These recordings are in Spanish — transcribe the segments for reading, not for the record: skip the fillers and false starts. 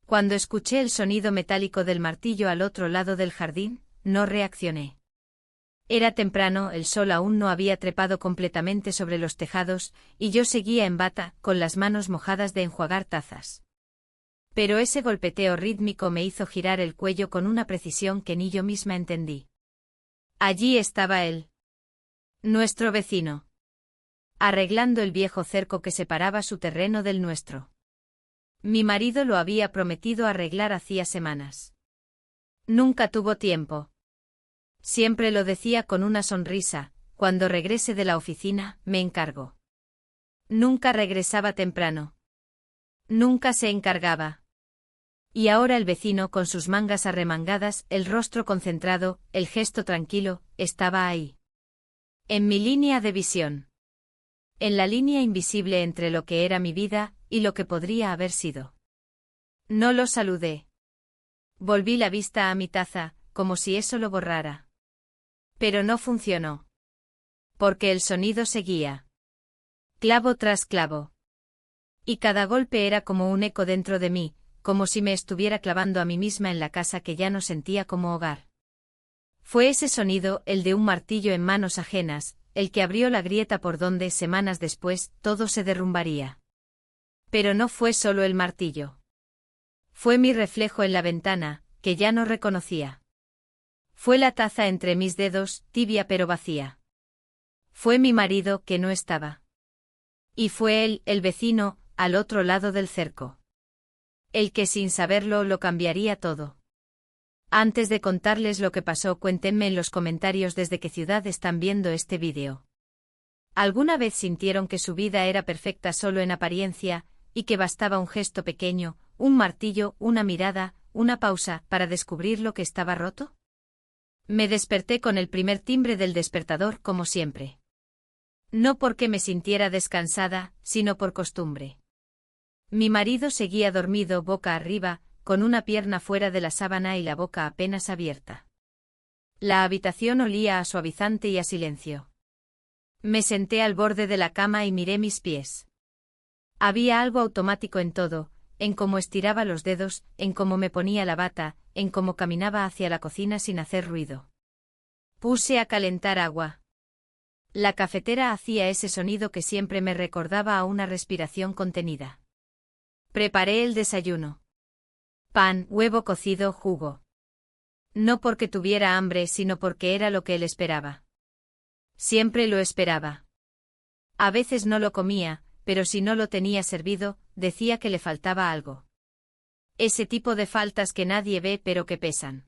Cuando escuché el sonido metálico del martillo al otro lado del jardín, no reaccioné. Era temprano, el sol aún no había trepado completamente sobre los tejados, y yo seguía en bata, con las manos mojadas de enjuagar tazas. Pero ese golpeteo rítmico me hizo girar el cuello con una precisión que ni yo misma entendí. Allí estaba él. Nuestro vecino. Arreglando el viejo cerco que separaba su terreno del nuestro. Mi marido lo había prometido arreglar hacía semanas. Nunca tuvo tiempo. Siempre lo decía con una sonrisa: cuando regrese de la oficina, me encargo. Nunca regresaba temprano. Nunca se encargaba. Y ahora el vecino, con sus mangas arremangadas, el rostro concentrado, el gesto tranquilo, estaba ahí. En mi línea de visión. En la línea invisible entre lo que era mi vida y lo que podría haber sido. No lo saludé. Volví la vista a mi taza, como si eso lo borrara. Pero no funcionó. Porque el sonido seguía. Clavo tras clavo. Y cada golpe era como un eco dentro de mí, como si me estuviera clavando a mí misma en la casa que ya no sentía como hogar. Fue ese sonido, el de un martillo en manos ajenas, el que abrió la grieta por donde, semanas después, todo se derrumbaría. Pero no fue solo el martillo. Fue mi reflejo en la ventana, que ya no reconocía. Fue la taza entre mis dedos, tibia pero vacía. Fue mi marido, que no estaba. Y fue él, el vecino, al otro lado del cerco. El que sin saberlo lo cambiaría todo. Antes de contarles lo que pasó, cuéntenme en los comentarios desde qué ciudad están viendo este vídeo. ¿Alguna vez sintieron que su vida era perfecta solo en apariencia, y que bastaba un gesto pequeño, un martillo, una mirada, una pausa, para descubrir lo que estaba roto? Me desperté con el primer timbre del despertador, como siempre. No porque me sintiera descansada, sino por costumbre. Mi marido seguía dormido boca arriba, con una pierna fuera de la sábana y la boca apenas abierta. La habitación olía a suavizante y a silencio. Me senté al borde de la cama y miré mis pies. Había algo automático en todo, en cómo estiraba los dedos, en cómo me ponía la bata, en cómo caminaba hacia la cocina sin hacer ruido. Puse a calentar agua. La cafetera hacía ese sonido que siempre me recordaba a una respiración contenida. Preparé el desayuno. Pan, huevo cocido, jugo. No porque tuviera hambre, sino porque era lo que él esperaba. Siempre lo esperaba. A veces no lo comía, pero si no lo tenía servido, decía que le faltaba algo. Ese tipo de faltas que nadie ve pero que pesan.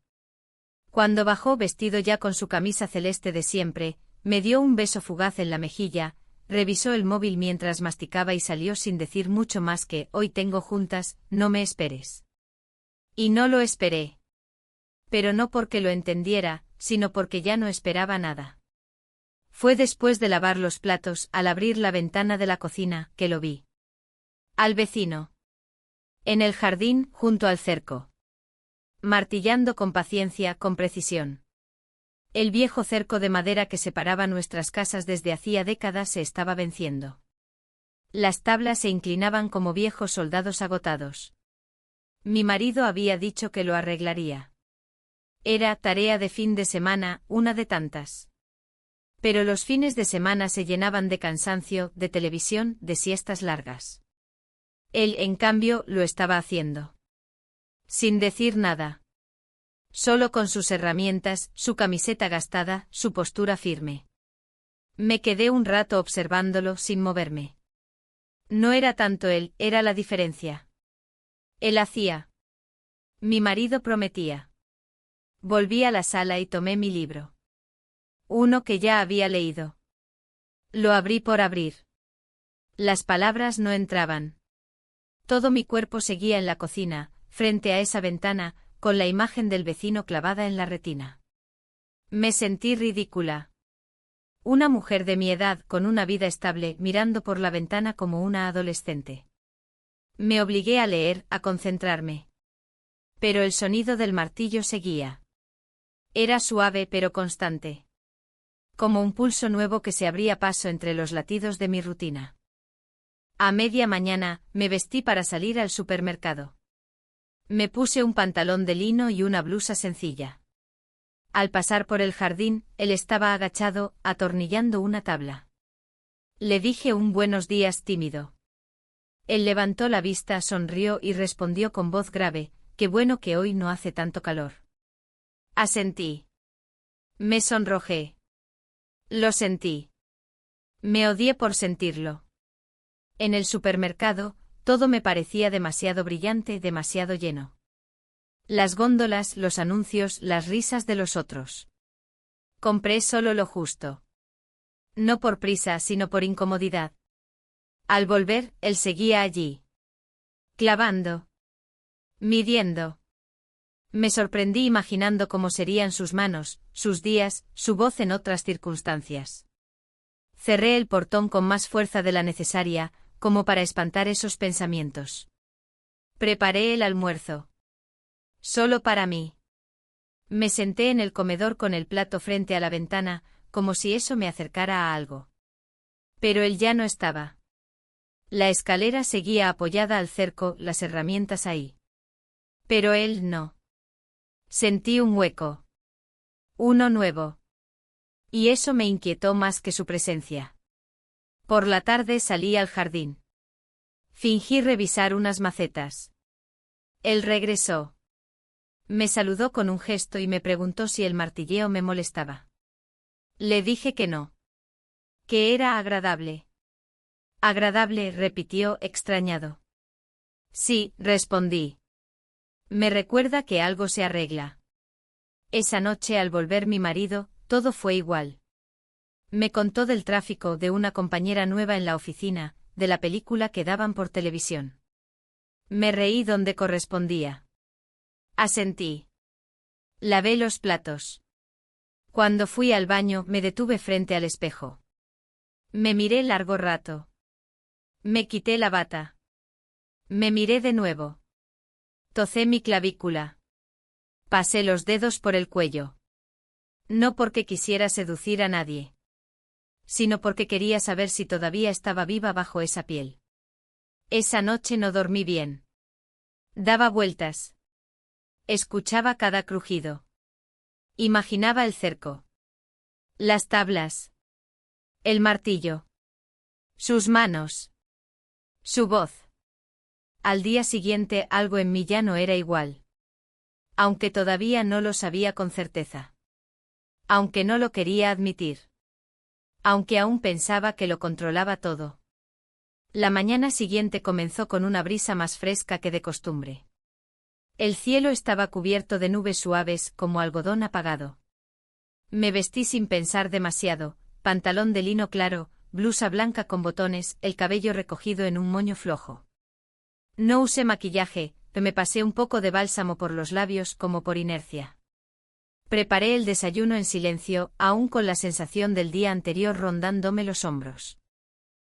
Cuando bajó vestido ya con su camisa celeste de siempre, me dio un beso fugaz en la mejilla, revisó el móvil mientras masticaba y salió sin decir mucho más que: hoy tengo juntas, no me esperes. Y no lo esperé. Pero no porque lo entendiera, sino porque ya no esperaba nada. Fue después de lavar los platos, al abrir la ventana de la cocina, que lo vi. Al vecino. En el jardín, junto al cerco. Martillando con paciencia, con precisión. El viejo cerco de madera que separaba nuestras casas desde hacía décadas se estaba venciendo. Las tablas se inclinaban como viejos soldados agotados. Mi marido había dicho que lo arreglaría. Era tarea de fin de semana, una de tantas. Pero los fines de semana se llenaban de cansancio, de televisión, de siestas largas. Él, en cambio, lo estaba haciendo. Sin decir nada. Solo con sus herramientas, su camiseta gastada, su postura firme. Me quedé un rato observándolo sin moverme. No era tanto él, era la diferencia. Él hacía. Mi marido prometía. Volví a la sala y tomé mi libro. Uno que ya había leído. Lo abrí por abrir. Las palabras no entraban. Todo mi cuerpo seguía en la cocina, frente a esa ventana, con la imagen del vecino clavada en la retina. Me sentí ridícula. Una mujer de mi edad con una vida estable mirando por la ventana como una adolescente. Me obligué a leer, a concentrarme. Pero el sonido del martillo seguía. Era suave pero constante. Como un pulso nuevo que se abría paso entre los latidos de mi rutina. A media mañana, me vestí para salir al supermercado. Me puse un pantalón de lino y una blusa sencilla. Al pasar por el jardín, él estaba agachado, atornillando una tabla. Le dije un buenos días tímido. Él levantó la vista, sonrió y respondió con voz grave: «Qué bueno que hoy no hace tanto calor». Asentí. Me sonrojé. Lo sentí. Me odié por sentirlo. En el supermercado, todo me parecía demasiado brillante, demasiado lleno. Las góndolas, los anuncios, las risas de los otros. Compré solo lo justo. No por prisa, sino por incomodidad. Al volver, él seguía allí. Clavando. Midiendo. Me sorprendí imaginando cómo serían sus manos, sus días, su voz en otras circunstancias. Cerré el portón con más fuerza de la necesaria, como para espantar esos pensamientos. Preparé el almuerzo. Solo para mí. Me senté en el comedor con el plato frente a la ventana, como si eso me acercara a algo. Pero él ya no estaba. La escalera seguía apoyada al cerco, las herramientas ahí. Pero él no. Sentí un hueco. Uno nuevo. Y eso me inquietó más que su presencia. Por la tarde salí al jardín. Fingí revisar unas macetas. Él regresó. Me saludó con un gesto y me preguntó si el martilleo me molestaba. Le dije que no. Que era agradable. Agradable, repitió, extrañado. Sí, respondí. Me recuerda que algo se arregla. Esa noche al volver mi marido, todo fue igual. Me contó del tráfico, de una compañera nueva en la oficina, de la película que daban por televisión. Me reí donde correspondía. Asentí. Lavé los platos. Cuando fui al baño, me detuve frente al espejo. Me miré largo rato. Me quité la bata. Me miré de nuevo. Tocé mi clavícula. Pasé los dedos por el cuello. No porque quisiera seducir a nadie, sino porque quería saber si todavía estaba viva bajo esa piel. Esa noche no dormí bien. Daba vueltas. Escuchaba cada crujido. Imaginaba el cerco. Las tablas. El martillo. Sus manos. Su voz. Al día siguiente algo en mí ya no era igual. Aunque todavía no lo sabía con certeza. Aunque no lo quería admitir. Aunque aún pensaba que lo controlaba todo. La mañana siguiente comenzó con una brisa más fresca que de costumbre. El cielo estaba cubierto de nubes suaves, como algodón apagado. Me vestí sin pensar demasiado, pantalón de lino claro, blusa blanca con botones, el cabello recogido en un moño flojo. No usé maquillaje, pero me pasé un poco de bálsamo por los labios como por inercia. Preparé el desayuno en silencio, aún con la sensación del día anterior rondándome los hombros.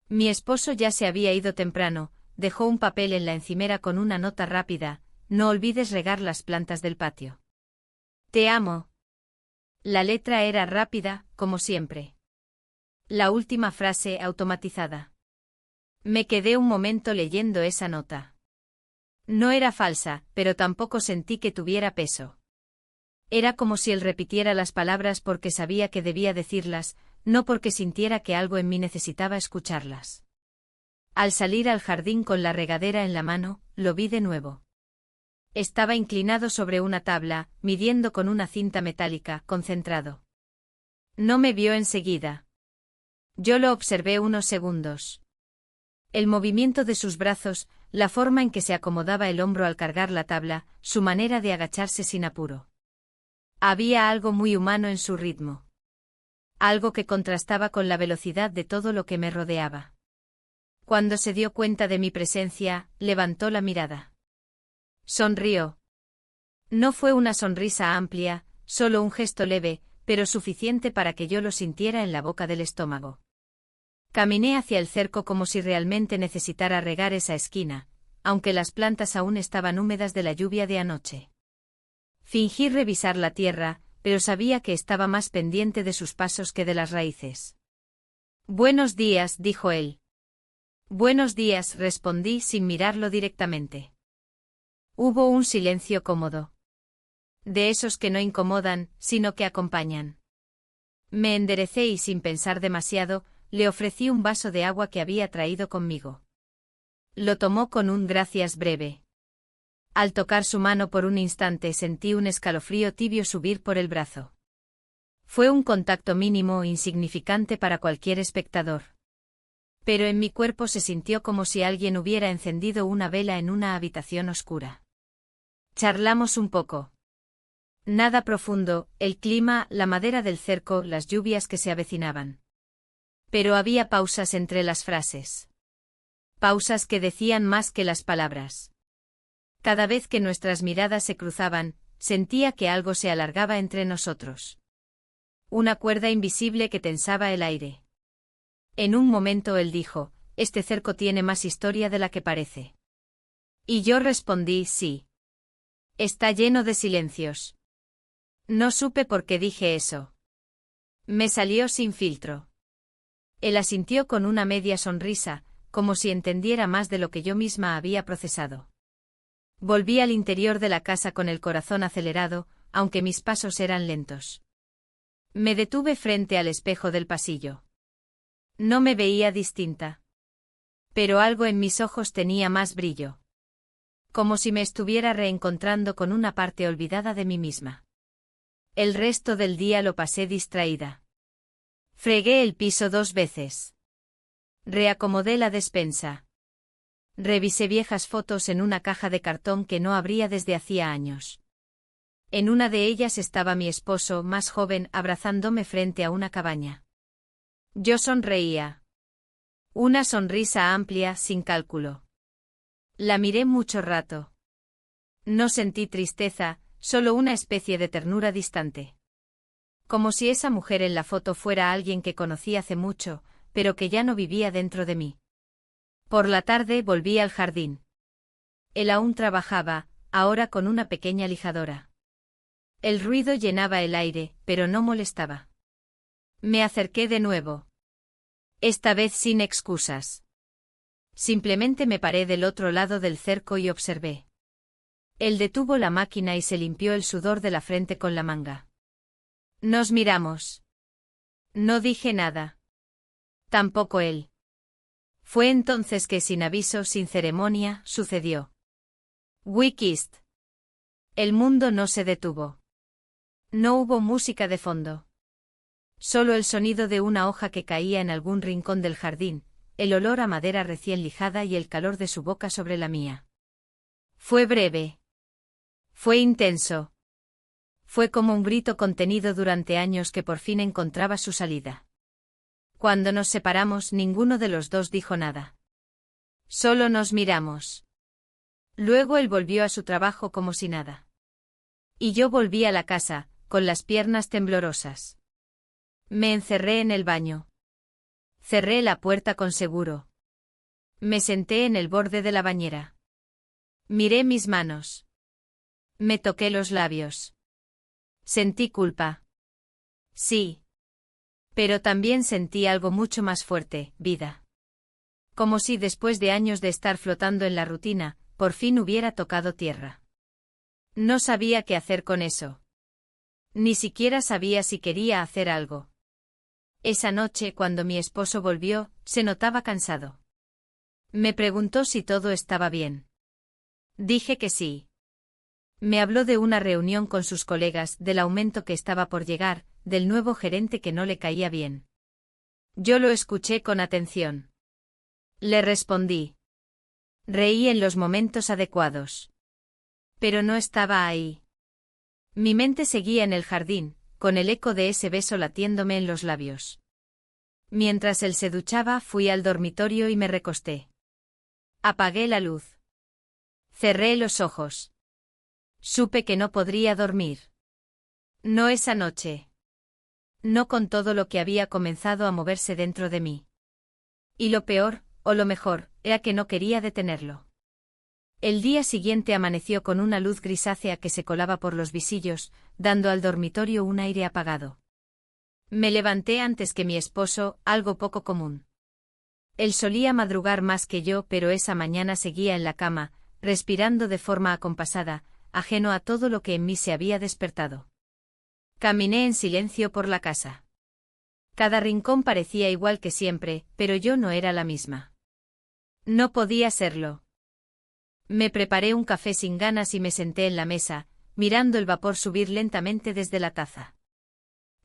Mi esposo ya se había ido temprano, dejó un papel en la encimera con una nota rápida: «No olvides regar las plantas del patio. Te amo». La letra era rápida, como siempre. La última frase automatizada. Me quedé un momento leyendo esa nota. No era falsa, pero tampoco sentí que tuviera peso. Era como si él repitiera las palabras porque sabía que debía decirlas, no porque sintiera que algo en mí necesitaba escucharlas. Al salir al jardín con la regadera en la mano, lo vi de nuevo. Estaba inclinado sobre una tabla, midiendo con una cinta metálica, concentrado. No me vio enseguida. Yo lo observé unos segundos. El movimiento de sus brazos, la forma en que se acomodaba el hombro al cargar la tabla, su manera de agacharse sin apuro. Había algo muy humano en su ritmo. Algo que contrastaba con la velocidad de todo lo que me rodeaba. Cuando se dio cuenta de mi presencia, levantó la mirada. Sonrió. No fue una sonrisa amplia, solo un gesto leve, pero suficiente para que yo lo sintiera en la boca del estómago. Caminé hacia el cerco como si realmente necesitara regar esa esquina, aunque las plantas aún estaban húmedas de la lluvia de anoche. Fingí revisar la tierra, pero sabía que estaba más pendiente de sus pasos que de las raíces. «Buenos días», dijo él. «Buenos días», respondí sin mirarlo directamente. Hubo un silencio cómodo. De esos que no incomodan, sino que acompañan. Me enderecé y sin pensar demasiado, le ofrecí un vaso de agua que había traído conmigo. Lo tomó con un gracias breve. Al tocar su mano por un instante sentí un escalofrío tibio subir por el brazo. Fue un contacto mínimo, insignificante para cualquier espectador. Pero en mi cuerpo se sintió como si alguien hubiera encendido una vela en una habitación oscura. Charlamos un poco. Nada profundo, el clima, la madera del cerco, las lluvias que se avecinaban. Pero había pausas entre las frases. Pausas que decían más que las palabras. Cada vez que nuestras miradas se cruzaban, sentía que algo se alargaba entre nosotros. Una cuerda invisible que tensaba el aire. En un momento él dijo, este cerco tiene más historia de la que parece. Y yo respondí, sí. Está lleno de silencios. No supe por qué dije eso. Me salió sin filtro. Él asintió con una media sonrisa, como si entendiera más de lo que yo misma había procesado. Volví al interior de la casa con el corazón acelerado, aunque mis pasos eran lentos. Me detuve frente al espejo del pasillo. No me veía distinta. Pero algo en mis ojos tenía más brillo. Como si me estuviera reencontrando con una parte olvidada de mí misma. El resto del día lo pasé distraída. Fregué el piso 2 veces. Reacomodé la despensa. Revisé viejas fotos en una caja de cartón que no abría desde hacía años. En una de ellas estaba mi esposo, más joven, abrazándome frente a una cabaña. Yo sonreía. Una sonrisa amplia, sin cálculo. La miré mucho rato. No sentí tristeza, solo una especie de ternura distante. Como si esa mujer en la foto fuera alguien que conocí hace mucho, pero que ya no vivía dentro de mí. Por la tarde volví al jardín. Él aún trabajaba, ahora con una pequeña lijadora. El ruido llenaba el aire, pero no molestaba. Me acerqué de nuevo. Esta vez sin excusas. Simplemente me paré del otro lado del cerco y observé. Él detuvo la máquina y se limpió el sudor de la frente con la manga. Nos miramos. No dije nada. Tampoco él. Fue entonces que sin aviso, sin ceremonia, sucedió. We kissed. El mundo no se detuvo. No hubo música de fondo. Solo el sonido de una hoja que caía en algún rincón del jardín, el olor a madera recién lijada y el calor de su boca sobre la mía. Fue breve. Fue intenso. Fue como un grito contenido durante años que por fin encontraba su salida. Cuando nos separamos, ninguno de los dos dijo nada. Solo nos miramos. Luego él volvió a su trabajo como si nada. Y yo volví a la casa, con las piernas temblorosas. Me encerré en el baño. Cerré la puerta con seguro. Me senté en el borde de la bañera. Miré mis manos. Me toqué los labios. Sentí culpa. Sí. Pero también sentí algo mucho más fuerte, vida. Como si después de años de estar flotando en la rutina, por fin hubiera tocado tierra. No sabía qué hacer con eso. Ni siquiera sabía si quería hacer algo. Esa noche, cuando mi esposo volvió, se notaba cansado. Me preguntó si todo estaba bien. Dije que sí. Me habló de una reunión con sus colegas, del aumento que estaba por llegar, del nuevo gerente que no le caía bien. Yo lo escuché con atención. Le respondí. Reí en los momentos adecuados. Pero no estaba ahí. Mi mente seguía en el jardín, con el eco de ese beso latiéndome en los labios. Mientras él se duchaba, fui al dormitorio y me recosté. Apagué la luz. Cerré los ojos. Supe que no podría dormir. No esa noche. No con todo lo que había comenzado a moverse dentro de mí. Y lo peor, o lo mejor, era que no quería detenerlo. El día siguiente amaneció con una luz grisácea que se colaba por los visillos, dando al dormitorio un aire apagado. Me levanté antes que mi esposo, algo poco común. Él solía madrugar más que yo, pero esa mañana seguía en la cama, respirando de forma acompasada, ajeno a todo lo que en mí se había despertado. Caminé en silencio por la casa. Cada rincón parecía igual que siempre, pero yo no era la misma. No podía serlo. Me preparé un café sin ganas y me senté en la mesa, mirando el vapor subir lentamente desde la taza.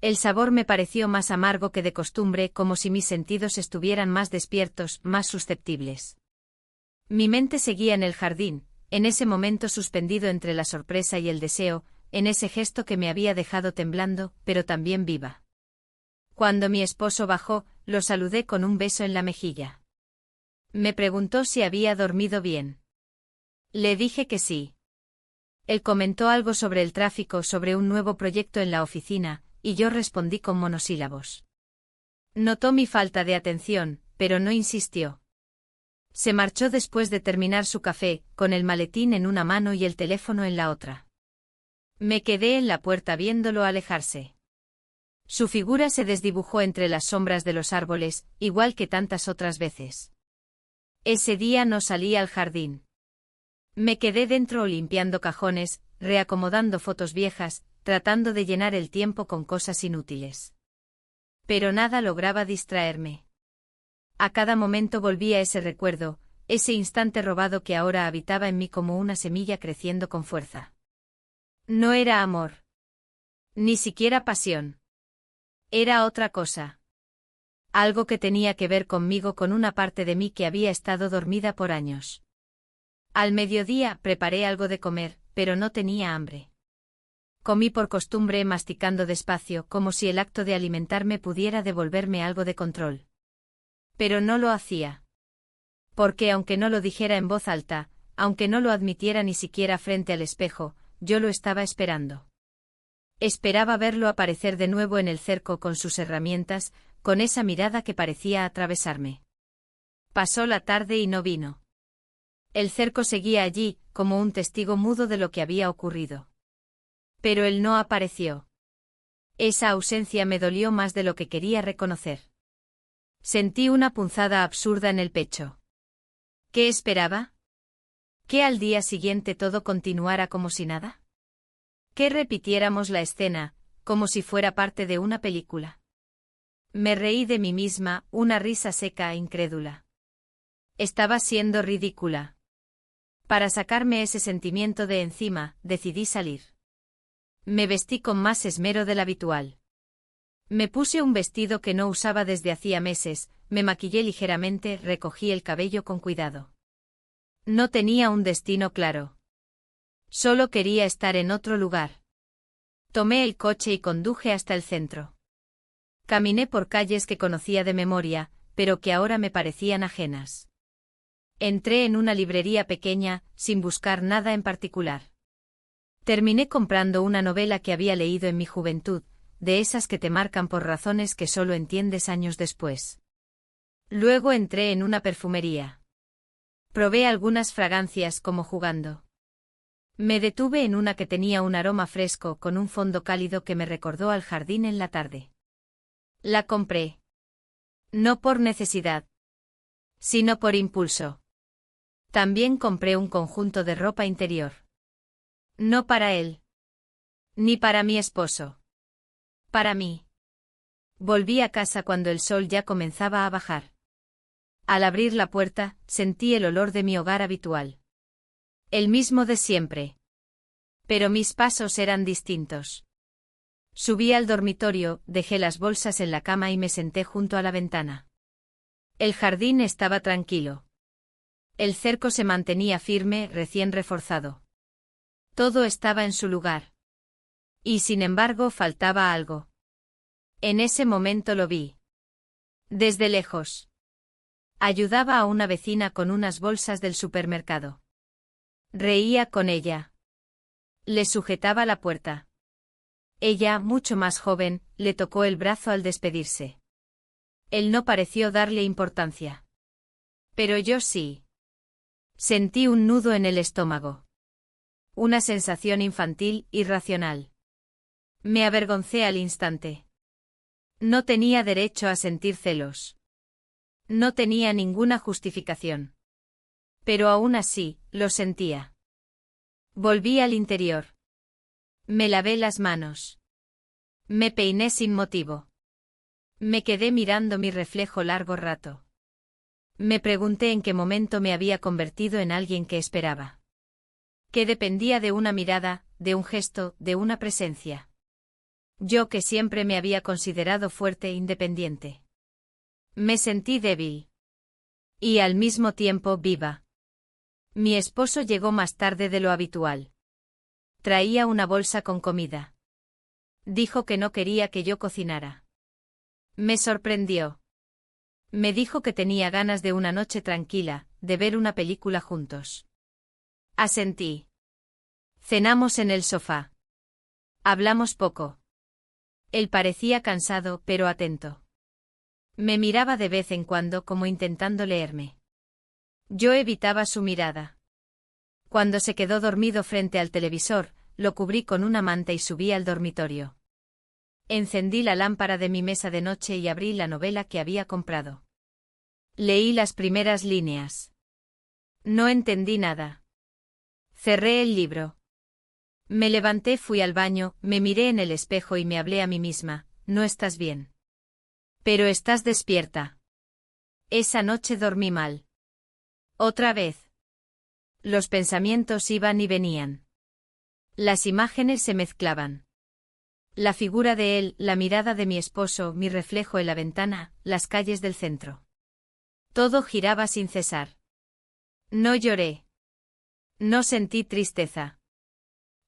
El sabor me pareció más amargo que de costumbre, como si mis sentidos estuvieran más despiertos, más susceptibles. Mi mente seguía en el jardín, en ese momento suspendido entre la sorpresa y el deseo, en ese gesto que me había dejado temblando, pero también viva. Cuando mi esposo bajó, lo saludé con un beso en la mejilla. Me preguntó si había dormido bien. Le dije que sí. Él comentó algo sobre el tráfico, sobre un nuevo proyecto en la oficina, y yo respondí con monosílabos. Notó mi falta de atención, pero no insistió. Se marchó después de terminar su café, con el maletín en una mano y el teléfono en la otra. Me quedé en la puerta viéndolo alejarse. Su figura se desdibujó entre las sombras de los árboles, igual que tantas otras veces. Ese día no salí al jardín. Me quedé dentro limpiando cajones, reacomodando fotos viejas, tratando de llenar el tiempo con cosas inútiles. Pero nada lograba distraerme. A cada momento volvía ese recuerdo, ese instante robado que ahora habitaba en mí como una semilla creciendo con fuerza. No era amor. Ni siquiera pasión. Era otra cosa. Algo que tenía que ver conmigo, con una parte de mí que había estado dormida por años. Al mediodía preparé algo de comer, pero no tenía hambre. Comí por costumbre, masticando despacio, como si el acto de alimentarme pudiera devolverme algo de control. Pero no lo hacía. Porque aunque no lo dijera en voz alta, aunque no lo admitiera ni siquiera frente al espejo, yo lo estaba esperando. Esperaba verlo aparecer de nuevo en el cerco con sus herramientas, con esa mirada que parecía atravesarme. Pasó la tarde y no vino. El cerco seguía allí, como un testigo mudo de lo que había ocurrido. Pero él no apareció. Esa ausencia me dolió más de lo que quería reconocer. Sentí una punzada absurda en el pecho. ¿Qué esperaba? ¿Que al día siguiente todo continuara como si nada? ¿Que repitiéramos la escena, como si fuera parte de una película? Me reí de mí misma, una risa seca e incrédula. Estaba siendo ridícula. Para sacarme ese sentimiento de encima, decidí salir. Me vestí con más esmero del habitual. Me puse un vestido que no usaba desde hacía meses, me maquillé ligeramente, recogí el cabello con cuidado. No tenía un destino claro. Solo quería estar en otro lugar. Tomé el coche y conduje hasta el centro. Caminé por calles que conocía de memoria, pero que ahora me parecían ajenas. Entré en una librería pequeña, sin buscar nada en particular. Terminé comprando una novela que había leído en mi juventud, de esas que te marcan por razones que solo entiendes años después. Luego entré en una perfumería. Probé algunas fragancias como jugando. Me detuve en una que tenía un aroma fresco con un fondo cálido que me recordó al jardín en la tarde. La compré. No por necesidad, sino por impulso. También compré un conjunto de ropa interior. No para él. Ni para mi esposo. Para mí. Volví a casa cuando el sol ya comenzaba a bajar. Al abrir la puerta, sentí el olor de mi hogar habitual. El mismo de siempre. Pero mis pasos eran distintos. Subí al dormitorio, dejé las bolsas en la cama y me senté junto a la ventana. El jardín estaba tranquilo. El cerco se mantenía firme, recién reforzado. Todo estaba en su lugar. Y sin embargo faltaba algo. En ese momento lo vi. Desde lejos. Ayudaba a una vecina con unas bolsas del supermercado. Reía con ella. Le sujetaba la puerta. Ella, mucho más joven, le tocó el brazo al despedirse. Él no pareció darle importancia. Pero yo sí. Sentí un nudo en el estómago. Una sensación infantil, irracional. Me avergoncé al instante. No tenía derecho a sentir celos. No tenía ninguna justificación. Pero aún así, lo sentía. Volví al interior. Me lavé las manos. Me peiné sin motivo. Me quedé mirando mi reflejo largo rato. Me pregunté en qué momento me había convertido en alguien que esperaba. Que dependía de una mirada, de un gesto, de una presencia. Yo que siempre me había considerado fuerte e independiente. Me sentí débil. Y al mismo tiempo viva. Mi esposo llegó más tarde de lo habitual. Traía una bolsa con comida. Dijo que no quería que yo cocinara. Me sorprendió. Me dijo que tenía ganas de una noche tranquila, de ver una película juntos. Asentí. Cenamos en el sofá. Hablamos poco. Él parecía cansado, pero atento. Me miraba de vez en cuando como intentando leerme. Yo evitaba su mirada. Cuando se quedó dormido frente al televisor, lo cubrí con una manta y subí al dormitorio. Encendí la lámpara de mi mesa de noche y abrí la novela que había comprado. Leí las primeras líneas. No entendí nada. Cerré el libro. Me levanté, fui al baño, me miré en el espejo y me hablé a mí misma: no estás bien. Pero estás despierta. Esa noche dormí mal. Otra vez. Los pensamientos iban y venían. Las imágenes se mezclaban. La figura de él, la mirada de mi esposo, mi reflejo en la ventana, las calles del centro. Todo giraba sin cesar. No lloré. No sentí tristeza.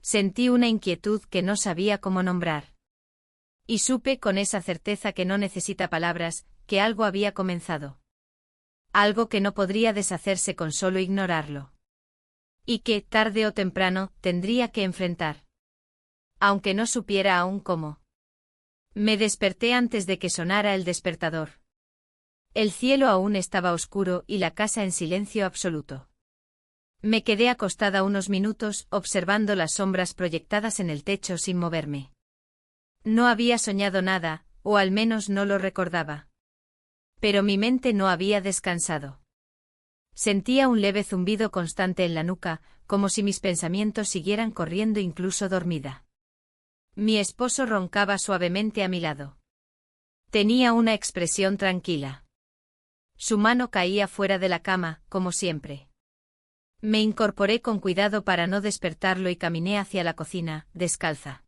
Sentí una inquietud que no sabía cómo nombrar. Y supe con esa certeza que no necesita palabras, que algo había comenzado. Algo que no podría deshacerse con solo ignorarlo. Y que, tarde o temprano, tendría que enfrentar. Aunque no supiera aún cómo. Me desperté antes de que sonara el despertador. El cielo aún estaba oscuro y la casa en silencio absoluto. Me quedé acostada unos minutos, observando las sombras proyectadas en el techo sin moverme. No había soñado nada, o al menos no lo recordaba. Pero mi mente no había descansado. Sentía un leve zumbido constante en la nuca, como si mis pensamientos siguieran corriendo incluso dormida. Mi esposo roncaba suavemente a mi lado. Tenía una expresión tranquila. Su mano caía fuera de la cama, como siempre. Me incorporé con cuidado para no despertarlo y caminé hacia la cocina, descalza.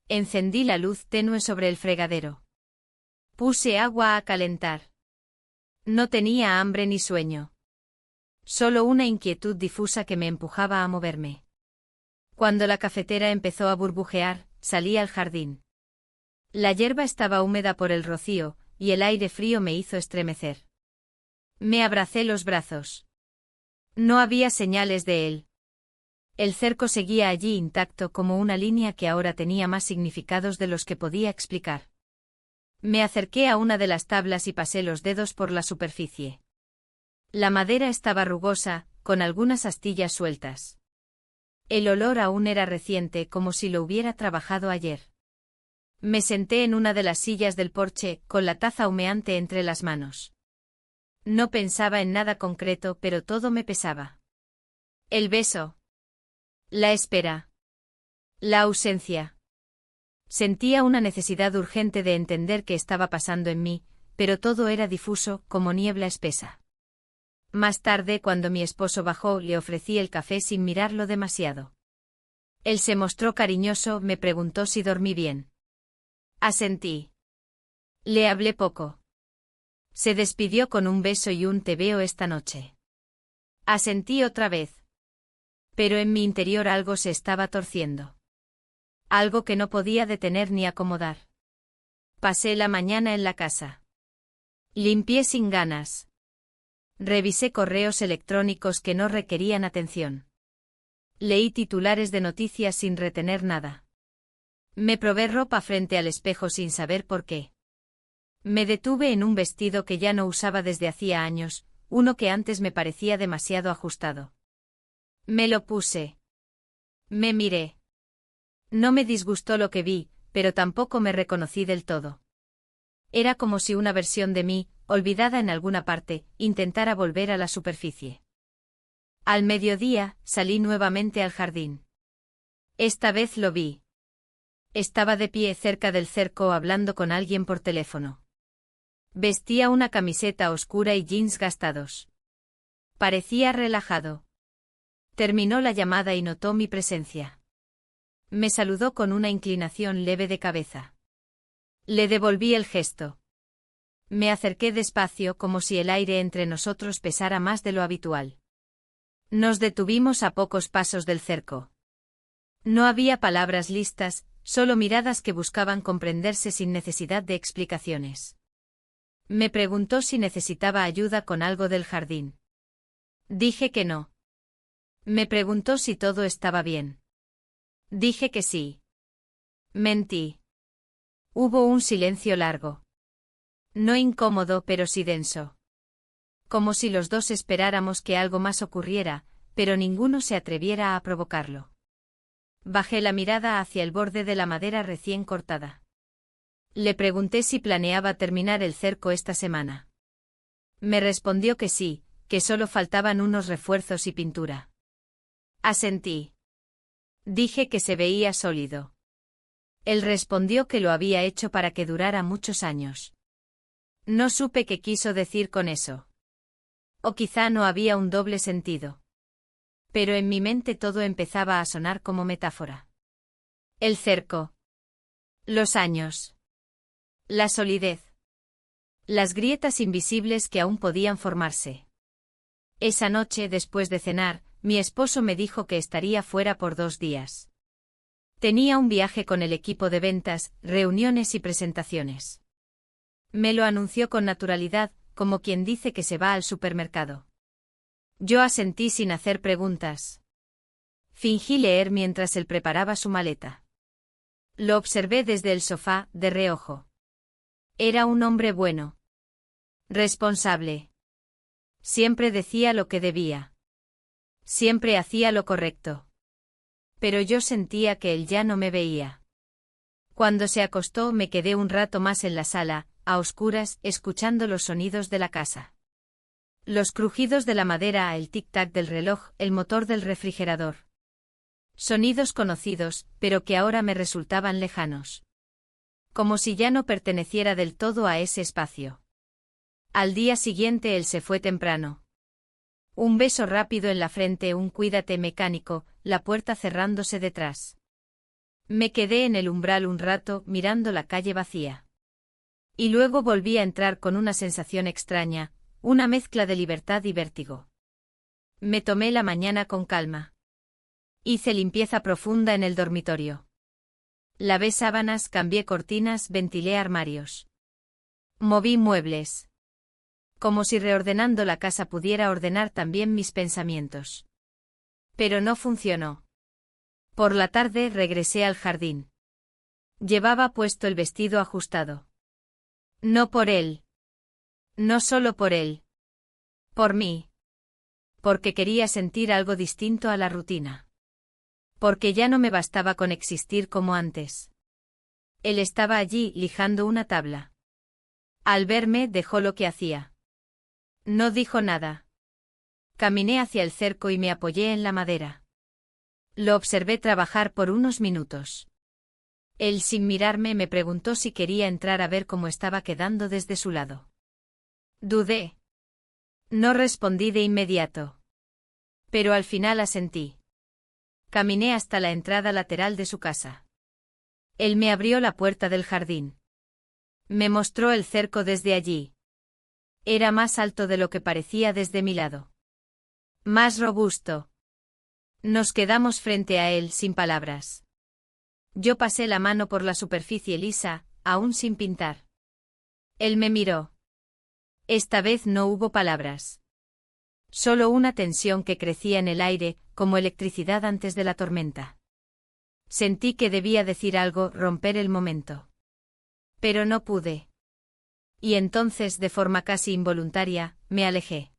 Encendí la luz tenue sobre el fregadero. Puse agua a calentar. No tenía hambre ni sueño. Solo una inquietud difusa que me empujaba a moverme. Cuando la cafetera empezó a burbujear, salí al jardín. La hierba estaba húmeda por el rocío, y el aire frío me hizo estremecer. Me abracé los brazos. No había señales de él. El cerco seguía allí intacto como una línea que ahora tenía más significados de los que podía explicar. Me acerqué a una de las tablas y pasé los dedos por la superficie. La madera estaba rugosa, con algunas astillas sueltas. El olor aún era reciente, como si lo hubiera trabajado ayer. Me senté en una de las sillas del porche, con la taza humeante entre las manos. No pensaba en nada concreto, pero todo me pesaba. El beso. La espera. La ausencia. Sentía una necesidad urgente de entender qué estaba pasando en mí, pero todo era difuso, como niebla espesa. Más tarde, cuando mi esposo bajó, le ofrecí el café sin mirarlo demasiado. Él se mostró cariñoso, me preguntó si dormí bien. Asentí. Le hablé poco. Se despidió con un beso y un "te veo esta noche". Asentí otra vez. Pero en mi interior algo se estaba torciendo. Algo que no podía detener ni acomodar. Pasé la mañana en la casa. Limpié sin ganas. Revisé correos electrónicos que no requerían atención. Leí titulares de noticias sin retener nada. Me probé ropa frente al espejo sin saber por qué. Me detuve en un vestido que ya no usaba desde hacía años, uno que antes me parecía demasiado ajustado. Me lo puse. Me miré. No me disgustó lo que vi, pero tampoco me reconocí del todo. Era como si una versión de mí, olvidada en alguna parte, intentara volver a la superficie. Al mediodía, salí nuevamente al jardín. Esta vez lo vi. Estaba de pie cerca del cerco hablando con alguien por teléfono. Vestía una camiseta oscura y jeans gastados. Parecía relajado. Terminó la llamada y notó mi presencia. Me saludó con una inclinación leve de cabeza. Le devolví el gesto. Me acerqué despacio como si el aire entre nosotros pesara más de lo habitual. Nos detuvimos a pocos pasos del cerco. No había palabras listas, solo miradas que buscaban comprenderse sin necesidad de explicaciones. Me preguntó si necesitaba ayuda con algo del jardín. Dije que no. Me preguntó si todo estaba bien. Dije que sí. Mentí. Hubo un silencio largo. No incómodo, pero sí denso. Como si los dos esperáramos que algo más ocurriera, pero ninguno se atreviera a provocarlo. Bajé la mirada hacia el borde de la madera recién cortada. Le pregunté si planeaba terminar el cerco esta semana. Me respondió que sí, que solo faltaban unos refuerzos y pintura. Asentí. Dije que se veía sólido. Él respondió que lo había hecho para que durara muchos años. No supe qué quiso decir con eso. O quizá no había un doble sentido. Pero en mi mente todo empezaba a sonar como metáfora. El cerco. Los años. La solidez. Las grietas invisibles que aún podían formarse. Esa noche, después de cenar, mi esposo me dijo que estaría fuera por 2 días. Tenía un viaje con el equipo de ventas, reuniones y presentaciones. Me lo anunció con naturalidad, como quien dice que se va al supermercado. Yo asentí sin hacer preguntas. Fingí leer mientras él preparaba su maleta. Lo observé desde el sofá, de reojo. Era un hombre bueno. Responsable. Siempre decía lo que debía. Siempre hacía lo correcto. Pero yo sentía que él ya no me veía. Cuando se acostó me quedé un rato más en la sala, a oscuras, escuchando los sonidos de la casa. Los crujidos de la madera, el tic-tac del reloj, el motor del refrigerador. Sonidos conocidos, pero que ahora me resultaban lejanos. Como si ya no perteneciera del todo a ese espacio. Al día siguiente él se fue temprano. Un beso rápido en la frente, un cuídate mecánico, la puerta cerrándose detrás. Me quedé en el umbral un rato, mirando la calle vacía. Y luego volví a entrar con una sensación extraña, una mezcla de libertad y vértigo. Me tomé la mañana con calma. Hice limpieza profunda en el dormitorio. Lavé sábanas, cambié cortinas, ventilé armarios. Moví muebles. Como si reordenando la casa pudiera ordenar también mis pensamientos. Pero no funcionó. Por la tarde regresé al jardín. Llevaba puesto el vestido ajustado. No por él. No solo por él. Por mí. Porque quería sentir algo distinto a la rutina. Porque ya no me bastaba con existir como antes. Él estaba allí, lijando una tabla. Al verme, dejó lo que hacía. No dijo nada. Caminé hacia el cerco y me apoyé en la madera. Lo observé trabajar por unos minutos. Él, sin mirarme, me preguntó si quería entrar a ver cómo estaba quedando desde su lado. Dudé. No respondí de inmediato. Pero al final asentí. Caminé hasta la entrada lateral de su casa. Él me abrió la puerta del jardín. Me mostró el cerco desde allí. Era más alto de lo que parecía desde mi lado. Más robusto. Nos quedamos frente a él sin palabras. Yo pasé la mano por la superficie lisa, aún sin pintar. Él me miró. Esta vez no hubo palabras. Solo una tensión que crecía en el aire, como electricidad antes de la tormenta. Sentí que debía decir algo, romper el momento. Pero no pude. Y entonces, de forma casi involuntaria, me alejé.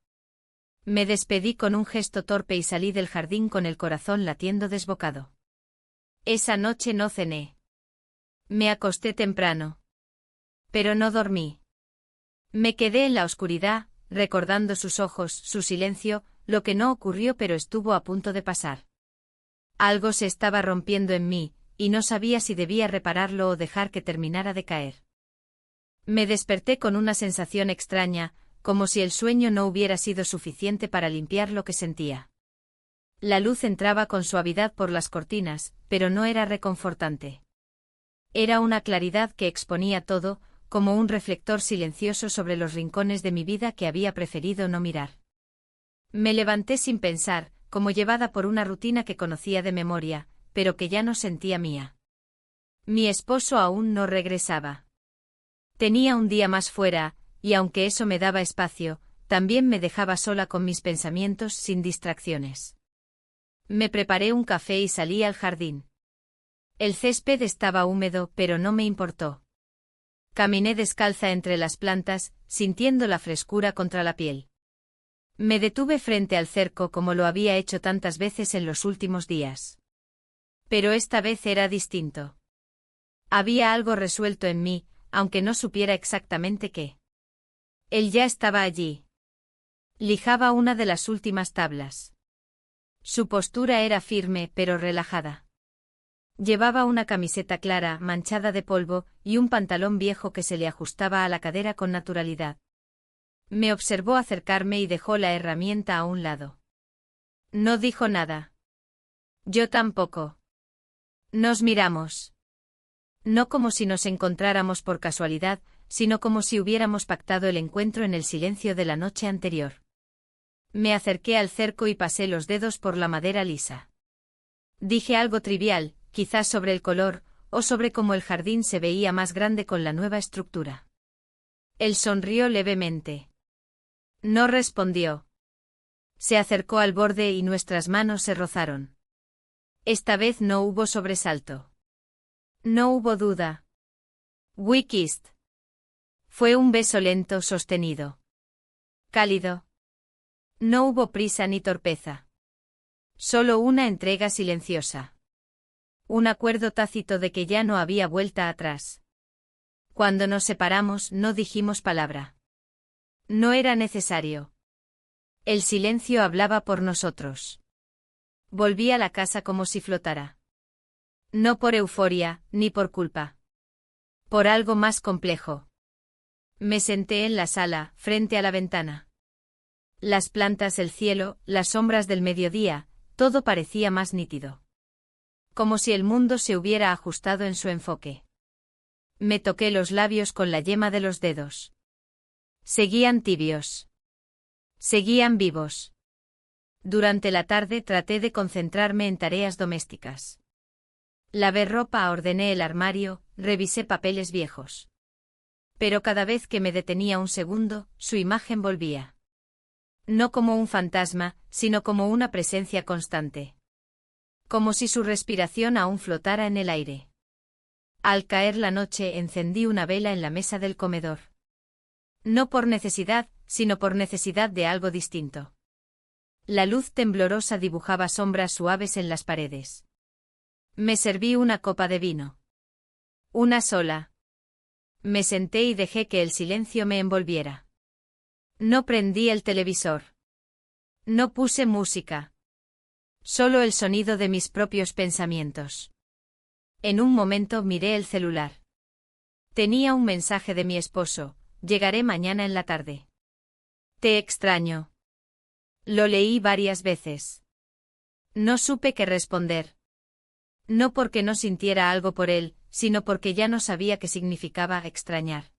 Me despedí con un gesto torpe y salí del jardín con el corazón latiendo desbocado. Esa noche no cené. Me acosté temprano. Pero no dormí. Me quedé en la oscuridad, recordando sus ojos, su silencio, lo que no ocurrió pero estuvo a punto de pasar. Algo se estaba rompiendo en mí, y no sabía si debía repararlo o dejar que terminara de caer. Me desperté con una sensación extraña, como si el sueño no hubiera sido suficiente para limpiar lo que sentía. La luz entraba con suavidad por las cortinas, pero no era reconfortante. Era una claridad que exponía todo, como un reflector silencioso sobre los rincones de mi vida que había preferido no mirar. Me levanté sin pensar, como llevada por una rutina que conocía de memoria, pero que ya no sentía mía. Mi esposo aún no regresaba. Tenía un día más fuera, y aunque eso me daba espacio, también me dejaba sola con mis pensamientos sin distracciones. Me preparé un café y salí al jardín. El césped estaba húmedo, pero no me importó. Caminé descalza entre las plantas, sintiendo la frescura contra la piel. Me detuve frente al cerco como lo había hecho tantas veces en los últimos días. Pero esta vez era distinto. Había algo resuelto en mí, aunque no supiera exactamente qué. Él ya estaba allí. Lijaba una de las últimas tablas. Su postura era firme pero relajada. Llevaba una camiseta clara, manchada de polvo, y un pantalón viejo que se le ajustaba a la cadera con naturalidad. Me observó acercarme y dejó la herramienta a un lado. No dijo nada. Yo tampoco. Nos miramos. No como si nos encontráramos por casualidad, sino como si hubiéramos pactado el encuentro en el silencio de la noche anterior. Me acerqué al cerco y pasé los dedos por la madera lisa. Dije algo trivial, quizás sobre el color, o sobre cómo el jardín se veía más grande con la nueva estructura. Él sonrió levemente. No respondió. Se acercó al borde y nuestras manos se rozaron. Esta vez no hubo sobresalto. No hubo duda. We kissed. Fue un beso lento, sostenido. Cálido. No hubo prisa ni torpeza. Solo una entrega silenciosa. Un acuerdo tácito de que ya no había vuelta atrás. Cuando nos separamos no dijimos palabra. No era necesario. El silencio hablaba por nosotros. Volví a la casa como si flotara. No por euforia, ni por culpa. Por algo más complejo. Me senté en la sala, frente a la ventana. Las plantas, el cielo, las sombras del mediodía, todo parecía más nítido. Como si el mundo se hubiera ajustado en su enfoque. Me toqué los labios con la yema de los dedos. Seguían tibios. Seguían vivos. Durante la tarde traté de concentrarme en tareas domésticas. Lavé ropa, ordené el armario, revisé papeles viejos. Pero cada vez que me detenía un segundo, su imagen volvía. No como un fantasma, sino como una presencia constante. Como si su respiración aún flotara en el aire. Al caer la noche encendí una vela en la mesa del comedor. No por necesidad, sino por necesidad de algo distinto. La luz temblorosa dibujaba sombras suaves en las paredes. Me serví una copa de vino. Una sola. Me senté y dejé que el silencio me envolviera. No prendí el televisor. No puse música. Solo el sonido de mis propios pensamientos. En un momento miré el celular. Tenía un mensaje de mi esposo: llegaré mañana en la tarde. Te extraño. Lo leí varias veces. No supe qué responder. No porque no sintiera algo por él, sino porque ya no sabía qué significaba extrañar.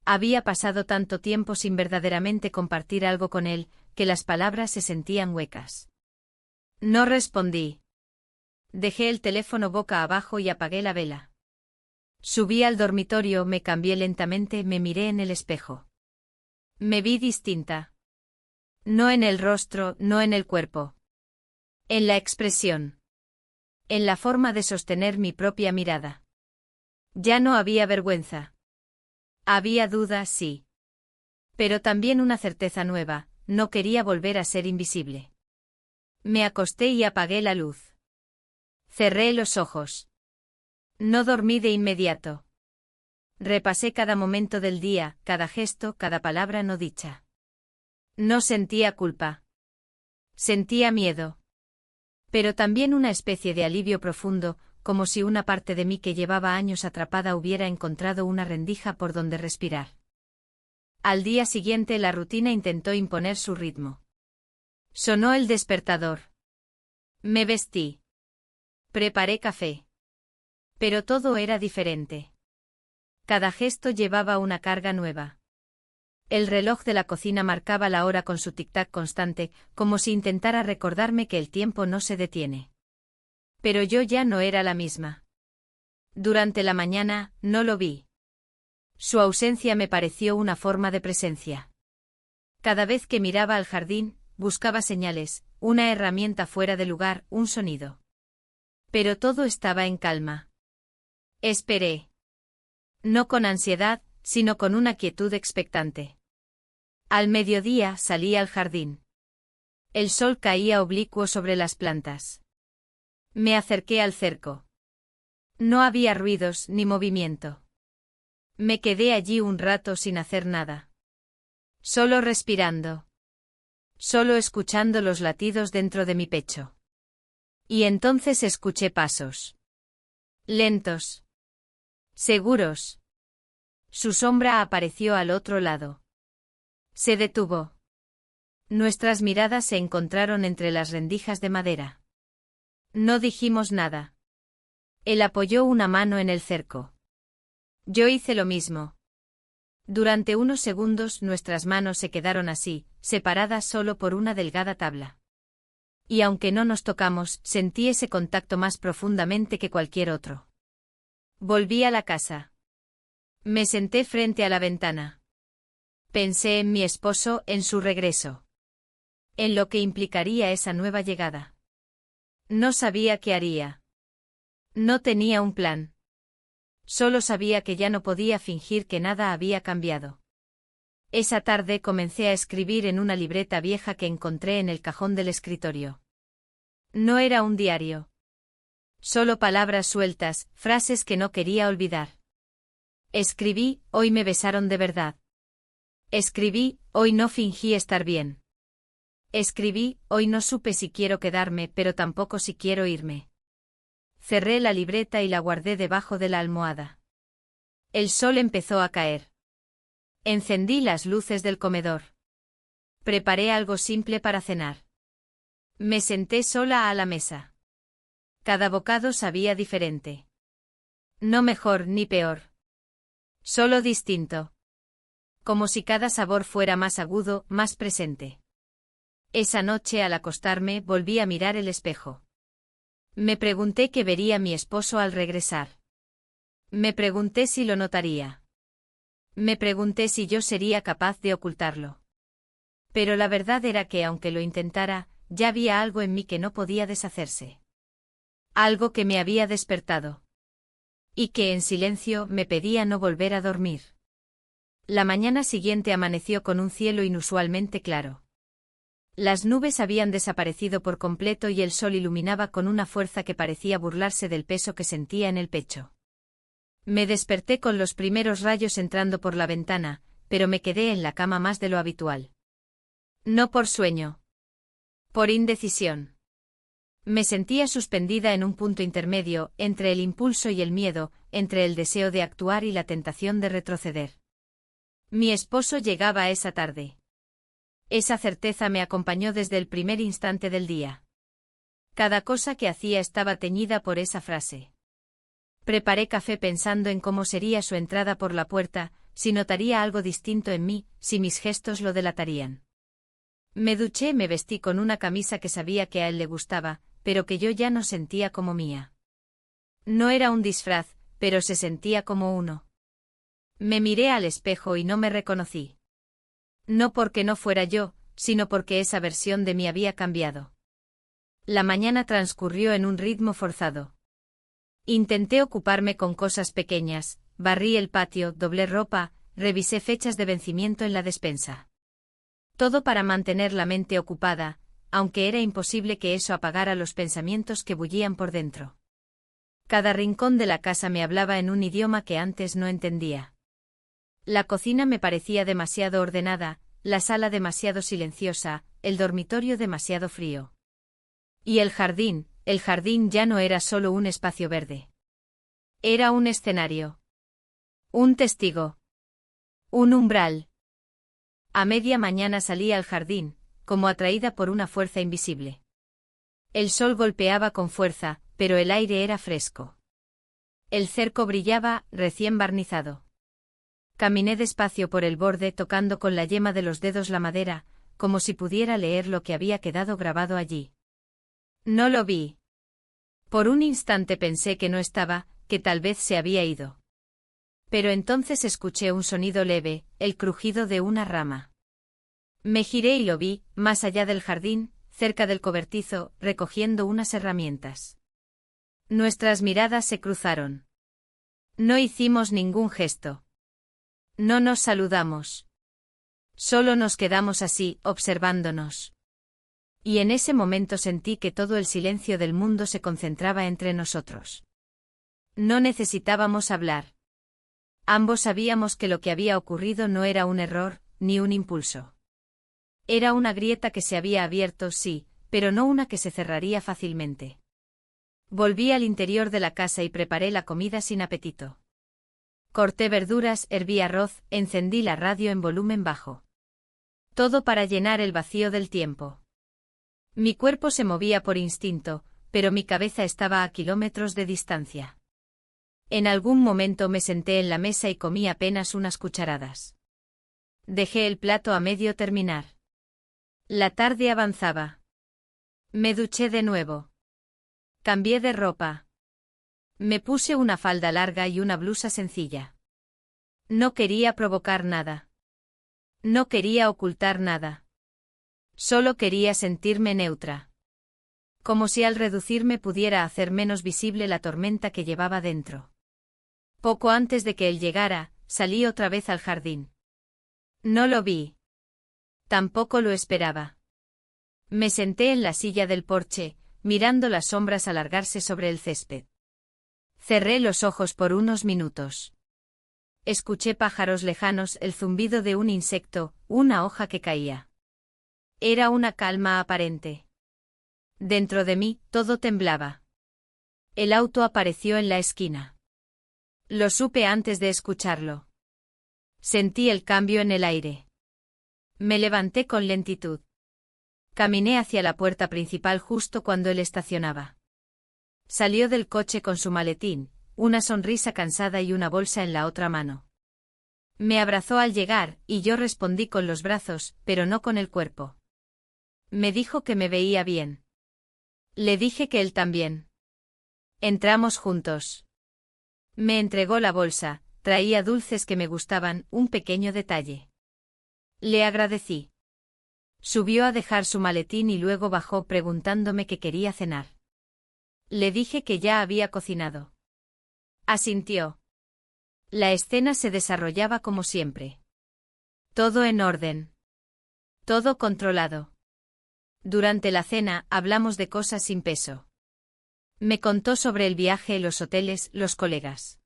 Había pasado tanto tiempo sin verdaderamente compartir algo con él, que las palabras se sentían huecas. No respondí. Dejé el teléfono boca abajo y apagué la vela. Subí al dormitorio, me cambié lentamente, me miré en el espejo. Me vi distinta. No en el rostro, no en el cuerpo. En la expresión. En la forma de sostener mi propia mirada. Ya no había vergüenza. Había duda, sí. Pero también una certeza nueva: no quería volver a ser invisible. Me acosté y apagué la luz. Cerré los ojos. No dormí de inmediato. Repasé cada momento del día, cada gesto, cada palabra no dicha. No sentía culpa. Sentía miedo. Pero también una especie de alivio profundo, como si una parte de mí que llevaba años atrapada hubiera encontrado una rendija por donde respirar. Al día siguiente la rutina intentó imponer su ritmo. Sonó el despertador. Me vestí. Preparé café. Pero todo era diferente. Cada gesto llevaba una carga nueva. El reloj de la cocina marcaba la hora con su tic-tac constante, como si intentara recordarme que el tiempo no se detiene. Pero yo ya no era la misma. Durante la mañana, no lo vi. Su ausencia me pareció una forma de presencia. Cada vez que miraba al jardín, buscaba señales, una herramienta fuera de lugar, un sonido. Pero todo estaba en calma. Esperé. No con ansiedad, sino con una quietud expectante. Al mediodía salí al jardín. El sol caía oblicuo sobre las plantas. Me acerqué al cerco. No había ruidos ni movimiento. Me quedé allí un rato sin hacer nada. Solo respirando. Solo escuchando los latidos dentro de mi pecho. Y entonces escuché pasos. Lentos. Seguros. Su sombra apareció al otro lado. Se detuvo. Nuestras miradas se encontraron entre las rendijas de madera. No dijimos nada. Él apoyó una mano en el cerco. Yo hice lo mismo. Durante unos segundos nuestras manos se quedaron así, separadas solo por una delgada tabla. Y aunque no nos tocamos, sentí ese contacto más profundamente que cualquier otro. Volví a la casa. Me senté frente a la ventana. Pensé en mi esposo, en su regreso. En lo que implicaría esa nueva llegada. No sabía qué haría. No tenía un plan. Solo sabía que ya no podía fingir que nada había cambiado. Esa tarde comencé a escribir en una libreta vieja que encontré en el cajón del escritorio. No era un diario. Solo palabras sueltas, frases que no quería olvidar. Escribí, hoy me besaron de verdad. Escribí, hoy no fingí estar bien. Escribí, hoy no supe si quiero quedarme, pero tampoco si quiero irme. Cerré la libreta y la guardé debajo de la almohada. El sol empezó a caer. Encendí las luces del comedor. Preparé algo simple para cenar. Me senté sola a la mesa. Cada bocado sabía diferente. No mejor ni peor. Solo distinto. Como si cada sabor fuera más agudo, más presente. Esa noche al acostarme volví a mirar el espejo. Me pregunté qué vería mi esposo al regresar. Me pregunté si lo notaría. Me pregunté si yo sería capaz de ocultarlo. Pero la verdad era que aunque lo intentara, ya había algo en mí que no podía deshacerse. Algo que me había despertado. Y que en silencio me pedía no volver a dormir. La mañana siguiente amaneció con un cielo inusualmente claro. Las nubes habían desaparecido por completo y el sol iluminaba con una fuerza que parecía burlarse del peso que sentía en el pecho. Me desperté con los primeros rayos entrando por la ventana, pero me quedé en la cama más de lo habitual. No por sueño. Por indecisión. Me sentía suspendida en un punto intermedio, entre el impulso y el miedo, entre el deseo de actuar y la tentación de retroceder. Mi esposo llegaba esa tarde. Esa certeza me acompañó desde el primer instante del día. Cada cosa que hacía estaba teñida por esa frase. Preparé café pensando en cómo sería su entrada por la puerta, si notaría algo distinto en mí, si mis gestos lo delatarían. Me duché y me vestí con una camisa que sabía que a él le gustaba, pero que yo ya no sentía como mía. No era un disfraz, pero se sentía como uno. Me miré al espejo y no me reconocí. No porque no fuera yo, sino porque esa versión de mí había cambiado. La mañana transcurrió en un ritmo forzado. Intenté ocuparme con cosas pequeñas, barrí el patio, doblé ropa, revisé fechas de vencimiento en la despensa. Todo para mantener la mente ocupada, aunque era imposible que eso apagara los pensamientos que bullían por dentro. Cada rincón de la casa me hablaba en un idioma que antes no entendía. La cocina me parecía demasiado ordenada, la sala demasiado silenciosa, el dormitorio demasiado frío. Y el jardín ya no era solo un espacio verde. Era un escenario. Un testigo. Un umbral. A media mañana salí al jardín, como atraída por una fuerza invisible. El sol golpeaba con fuerza, pero el aire era fresco. El cerco brillaba, recién barnizado. Caminé despacio por el borde tocando con la yema de los dedos la madera, como si pudiera leer lo que había quedado grabado allí. No lo vi. Por un instante pensé que no estaba, que tal vez se había ido. Pero entonces escuché un sonido leve, el crujido de una rama. Me giré y lo vi, más allá del jardín, cerca del cobertizo, recogiendo unas herramientas. Nuestras miradas se cruzaron. No hicimos ningún gesto. No nos saludamos. Solo nos quedamos así, observándonos. Y en ese momento sentí que todo el silencio del mundo se concentraba entre nosotros. No necesitábamos hablar. Ambos sabíamos que lo que había ocurrido no era un error, ni un impulso. Era una grieta que se había abierto, sí, pero no una que se cerraría fácilmente. Volví al interior de la casa y preparé la comida sin apetito. Corté verduras, herví arroz, encendí la radio en volumen bajo. Todo para llenar el vacío del tiempo. Mi cuerpo se movía por instinto, pero mi cabeza estaba a kilómetros de distancia. En algún momento me senté en la mesa y comí apenas unas cucharadas. Dejé el plato a medio terminar. La tarde avanzaba. Me duché de nuevo. Cambié de ropa. Me puse una falda larga y una blusa sencilla. No quería provocar nada. No quería ocultar nada. Solo quería sentirme neutra. Como si al reducirme pudiera hacer menos visible la tormenta que llevaba dentro. Poco antes de que él llegara, salí otra vez al jardín. No lo vi. Tampoco lo esperaba. Me senté en la silla del porche, mirando las sombras alargarse sobre el césped. Cerré los ojos por unos minutos. Escuché pájaros lejanos, el zumbido de un insecto, una hoja que caía. Era una calma aparente. Dentro de mí, todo temblaba. El auto apareció en la esquina. Lo supe antes de escucharlo. Sentí el cambio en el aire. Me levanté con lentitud. Caminé hacia la puerta principal justo cuando él estacionaba. Salió del coche con su maletín, una sonrisa cansada y una bolsa en la otra mano. Me abrazó al llegar, y yo respondí con los brazos, pero no con el cuerpo. Me dijo que me veía bien. Le dije que él también. Entramos juntos. Me entregó la bolsa, traía dulces que me gustaban, un pequeño detalle. Le agradecí. Subió a dejar su maletín y luego bajó preguntándome qué quería cenar. Le dije que ya había cocinado. Asintió. La escena se desarrollaba como siempre. Todo en orden. Todo controlado. Durante la cena hablamos de cosas sin peso. Me contó sobre el viaje, los hoteles, los colegas.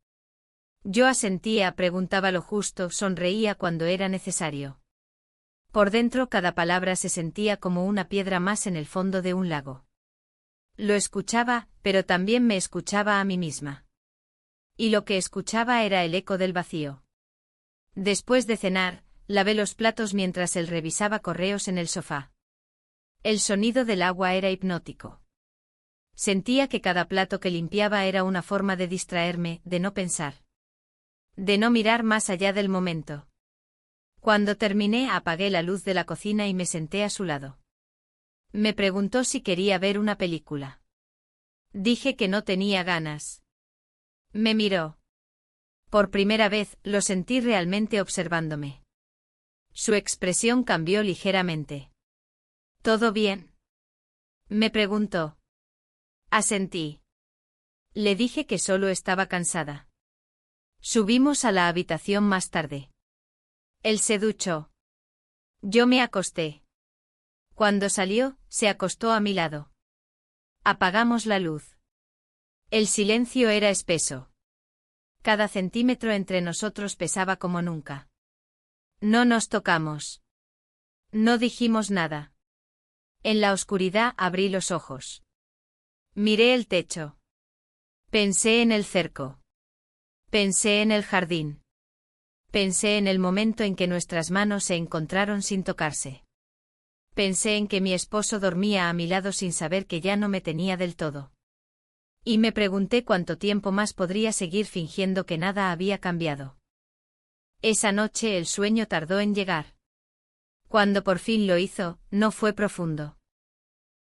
Yo asentía, preguntaba lo justo, sonreía cuando era necesario. Por dentro cada palabra se sentía como una piedra más en el fondo de un lago. Lo escuchaba, pero también me escuchaba a mí misma. Y lo que escuchaba era el eco del vacío. Después de cenar, lavé los platos mientras él revisaba correos en el sofá. El sonido del agua era hipnótico. Sentía que cada plato que limpiaba era una forma de distraerme, de no pensar. De no mirar más allá del momento. Cuando terminé, apagué la luz de la cocina y me senté a su lado. Me preguntó si quería ver una película. Dije que no tenía ganas. Me miró. Por primera vez, lo sentí realmente observándome. Su expresión cambió ligeramente. ¿Todo bien?, me preguntó. Asentí. Le dije que solo estaba cansada. Subimos a la habitación más tarde. Él se duchó. Yo me acosté. Cuando salió, se acostó a mi lado. Apagamos la luz. El silencio era espeso. Cada centímetro entre nosotros pesaba como nunca. No nos tocamos. No dijimos nada. En la oscuridad abrí los ojos. Miré el techo. Pensé en el cerco. Pensé en el jardín. Pensé en el momento en que nuestras manos se encontraron sin tocarse. Pensé en que mi esposo dormía a mi lado sin saber que ya no me tenía del todo. Y me pregunté cuánto tiempo más podría seguir fingiendo que nada había cambiado. Esa noche el sueño tardó en llegar. Cuando por fin lo hizo, no fue profundo.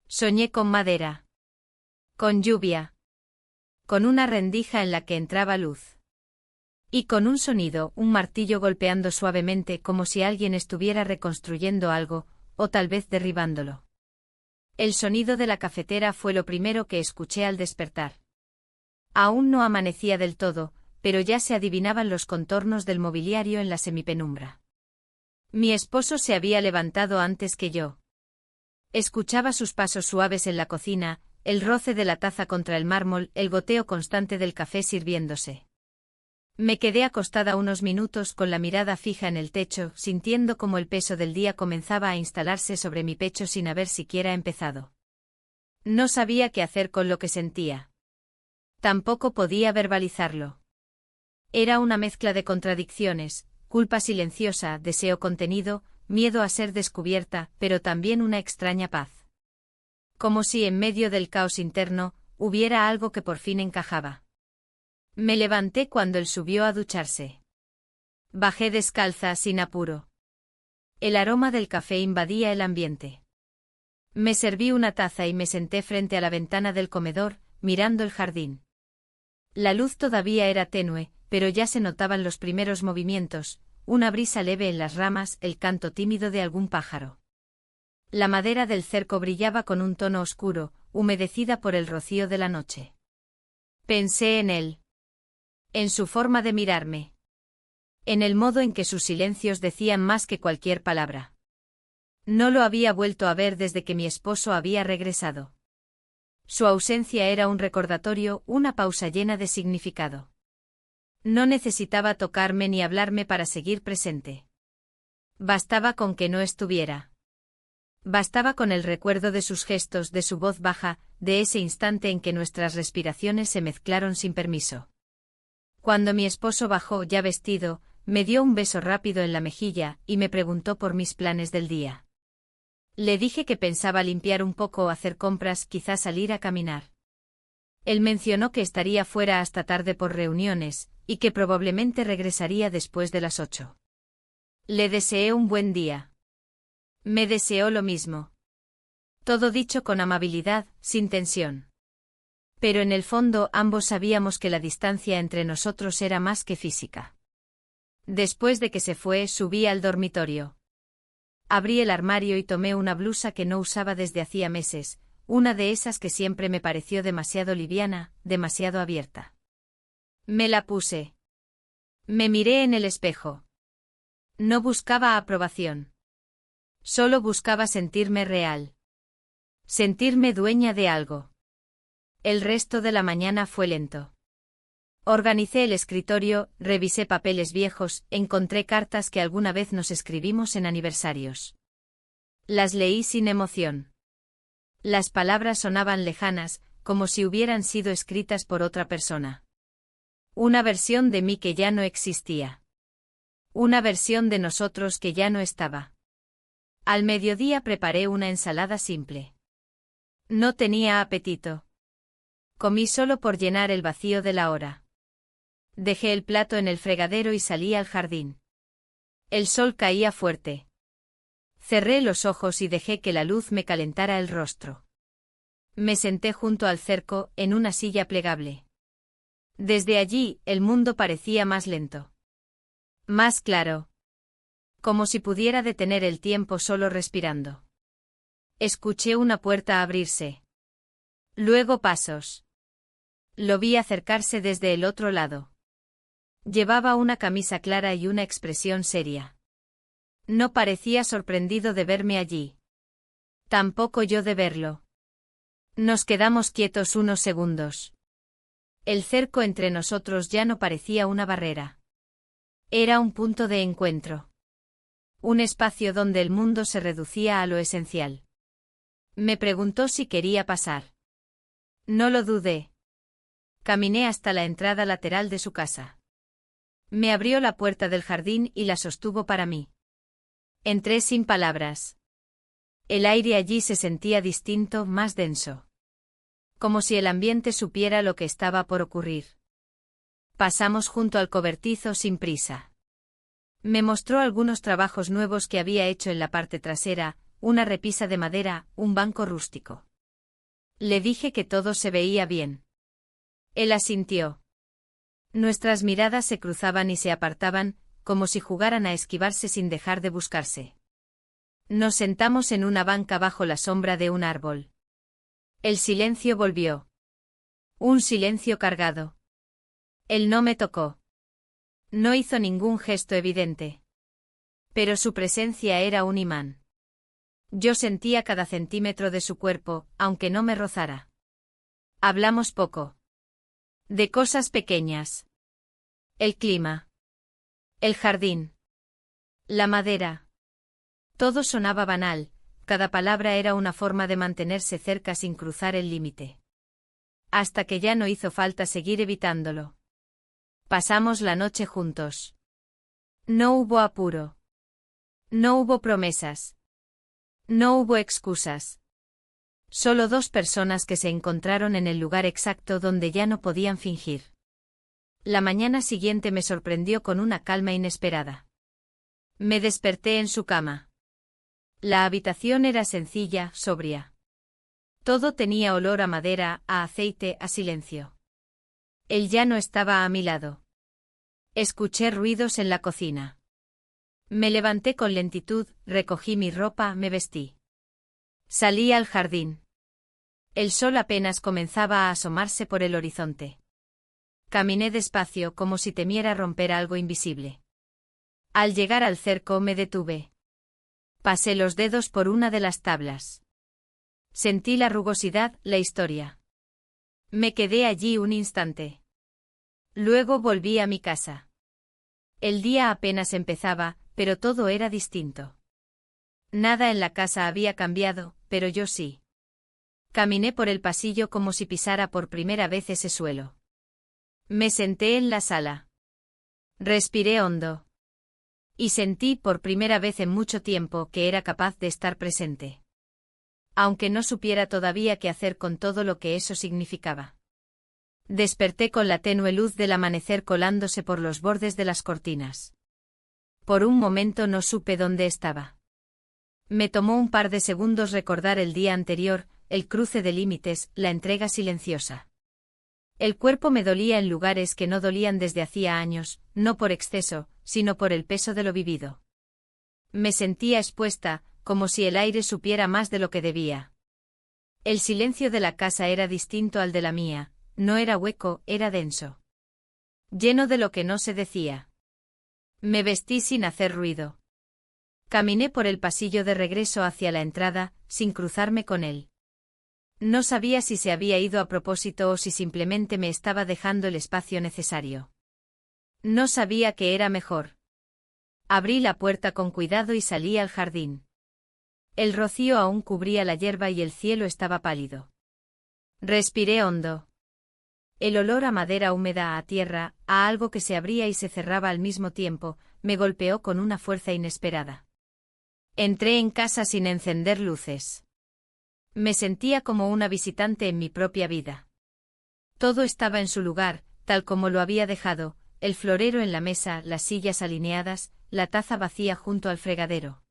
Soñé con madera. Con lluvia. Con una rendija en la que entraba luz. Y con un sonido, un martillo golpeando suavemente como si alguien estuviera reconstruyendo algo, o tal vez derribándolo. El sonido de la cafetera fue lo primero que escuché al despertar. Aún no amanecía del todo, pero ya se adivinaban los contornos del mobiliario en la semipenumbra. Mi esposo se había levantado antes que yo. Escuchaba sus pasos suaves en la cocina, el roce de la taza contra el mármol, el goteo constante del café sirviéndose. Me quedé acostada unos minutos con la mirada fija en el techo, sintiendo cómo el peso del día comenzaba a instalarse sobre mi pecho sin haber siquiera empezado. No sabía qué hacer con lo que sentía. Tampoco podía verbalizarlo. Era una mezcla de contradicciones, culpa silenciosa, deseo contenido, miedo a ser descubierta, pero también una extraña paz. Como si en medio del caos interno, hubiera algo que por fin encajaba. Me levanté cuando él subió a ducharse. Bajé descalza sin apuro. El aroma del café invadía el ambiente. Me serví una taza y me senté frente a la ventana del comedor, mirando el jardín. La luz todavía era tenue, pero ya se notaban los primeros movimientos, una brisa leve en las ramas, el canto tímido de algún pájaro. La madera del cerco brillaba con un tono oscuro, humedecida por el rocío de la noche. Pensé en él. En su forma de mirarme. En el modo en que sus silencios decían más que cualquier palabra. No lo había vuelto a ver desde que mi esposo había regresado. Su ausencia era un recordatorio, una pausa llena de significado. No necesitaba tocarme ni hablarme para seguir presente. Bastaba con que no estuviera. Bastaba con el recuerdo de sus gestos, de su voz baja, de ese instante en que nuestras respiraciones se mezclaron sin permiso. Cuando mi esposo bajó ya vestido, me dio un beso rápido en la mejilla y me preguntó por mis planes del día. Le dije que pensaba limpiar un poco o hacer compras, quizás salir a caminar. Él mencionó que estaría fuera hasta tarde por reuniones, y que probablemente regresaría después de las 8. Le deseé un buen día. Me deseó lo mismo. Todo dicho con amabilidad, sin tensión. Pero en el fondo ambos sabíamos que la distancia entre nosotros era más que física. Después de que se fue, subí al dormitorio. Abrí el armario y tomé una blusa que no usaba desde hacía meses, una de esas que siempre me pareció demasiado liviana, demasiado abierta. Me la puse. Me miré en el espejo. No buscaba aprobación. Solo buscaba sentirme real. Sentirme dueña de algo. El resto de la mañana fue lento. Organicé el escritorio, revisé papeles viejos, encontré cartas que alguna vez nos escribimos en aniversarios. Las leí sin emoción. Las palabras sonaban lejanas, como si hubieran sido escritas por otra persona. Una versión de mí que ya no existía. Una versión de nosotros que ya no estaba. Al mediodía preparé una ensalada simple. No tenía apetito. Comí solo por llenar el vacío de la hora. Dejé el plato en el fregadero y salí al jardín. El sol caía fuerte. Cerré los ojos y dejé que la luz me calentara el rostro. Me senté junto al cerco, en una silla plegable. Desde allí, el mundo parecía más lento. Más claro. Como si pudiera detener el tiempo solo respirando. Escuché una puerta abrirse. Luego pasos. Lo vi acercarse desde el otro lado. Llevaba una camisa clara y una expresión seria. No parecía sorprendido de verme allí. Tampoco yo de verlo. Nos quedamos quietos unos segundos. El cerco entre nosotros ya no parecía una barrera. Era un punto de encuentro. Un espacio donde el mundo se reducía a lo esencial. Me preguntó si quería pasar. No lo dudé. Caminé hasta la entrada lateral de su casa. Me abrió la puerta del jardín y la sostuvo para mí. Entré sin palabras. El aire allí se sentía distinto, más denso. Como si el ambiente supiera lo que estaba por ocurrir. Pasamos junto al cobertizo sin prisa. Me mostró algunos trabajos nuevos que había hecho en la parte trasera, una repisa de madera, un banco rústico. Le dije que todo se veía bien. Él asintió. Nuestras miradas se cruzaban y se apartaban, como si jugaran a esquivarse sin dejar de buscarse. Nos sentamos en una banca bajo la sombra de un árbol. El silencio volvió. Un silencio cargado. Él no me tocó. No hizo ningún gesto evidente. Pero su presencia era un imán. Yo sentía cada centímetro de su cuerpo, aunque no me rozara. Hablamos poco. De cosas pequeñas. El clima. El jardín. La madera. Todo sonaba banal, cada palabra era una forma de mantenerse cerca sin cruzar el límite. Hasta que ya no hizo falta seguir evitándolo. Pasamos la noche juntos. No hubo apuro. No hubo promesas. No hubo excusas. Solo dos personas que se encontraron en el lugar exacto donde ya no podían fingir. La mañana siguiente me sorprendió con una calma inesperada. Me desperté en su cama. La habitación era sencilla, sobria. Todo tenía olor a madera, a aceite, a silencio. Él ya no estaba a mi lado. Escuché ruidos en la cocina. Me levanté con lentitud, recogí mi ropa, me vestí. Salí al jardín. El sol apenas comenzaba a asomarse por el horizonte. Caminé despacio como si temiera romper algo invisible. Al llegar al cerco me detuve. Pasé los dedos por una de las tablas. Sentí la rugosidad, la historia. Me quedé allí un instante. Luego volví a mi casa. El día apenas empezaba, pero todo era distinto. Nada en la casa había cambiado, pero yo sí. Caminé por el pasillo como si pisara por primera vez ese suelo. Me senté en la sala. Respiré hondo. Y sentí por primera vez en mucho tiempo que era capaz de estar presente. Aunque no supiera todavía qué hacer con todo lo que eso significaba. Desperté con la tenue luz del amanecer colándose por los bordes de las cortinas. Por un momento no supe dónde estaba. Me tomó un par de segundos recordar el día anterior, el cruce de límites, la entrega silenciosa. El cuerpo me dolía en lugares que no dolían desde hacía años, no por exceso, sino por el peso de lo vivido. Me sentía expuesta, como si el aire supiera más de lo que debía. El silencio de la casa era distinto al de la mía, no era hueco, era denso. Lleno de lo que no se decía. Me vestí sin hacer ruido. Caminé por el pasillo de regreso hacia la entrada, sin cruzarme con él. No sabía si se había ido a propósito o si simplemente me estaba dejando el espacio necesario. No sabía qué era mejor. Abrí la puerta con cuidado y salí al jardín. El rocío aún cubría la hierba y el cielo estaba pálido. Respiré hondo. El olor a madera húmeda, a tierra, a algo que se abría y se cerraba al mismo tiempo, me golpeó con una fuerza inesperada. Entré en casa sin encender luces. Me sentía como una visitante en mi propia vida. Todo estaba en su lugar, tal como lo había dejado, el florero en la mesa, las sillas alineadas, la taza vacía junto al fregadero.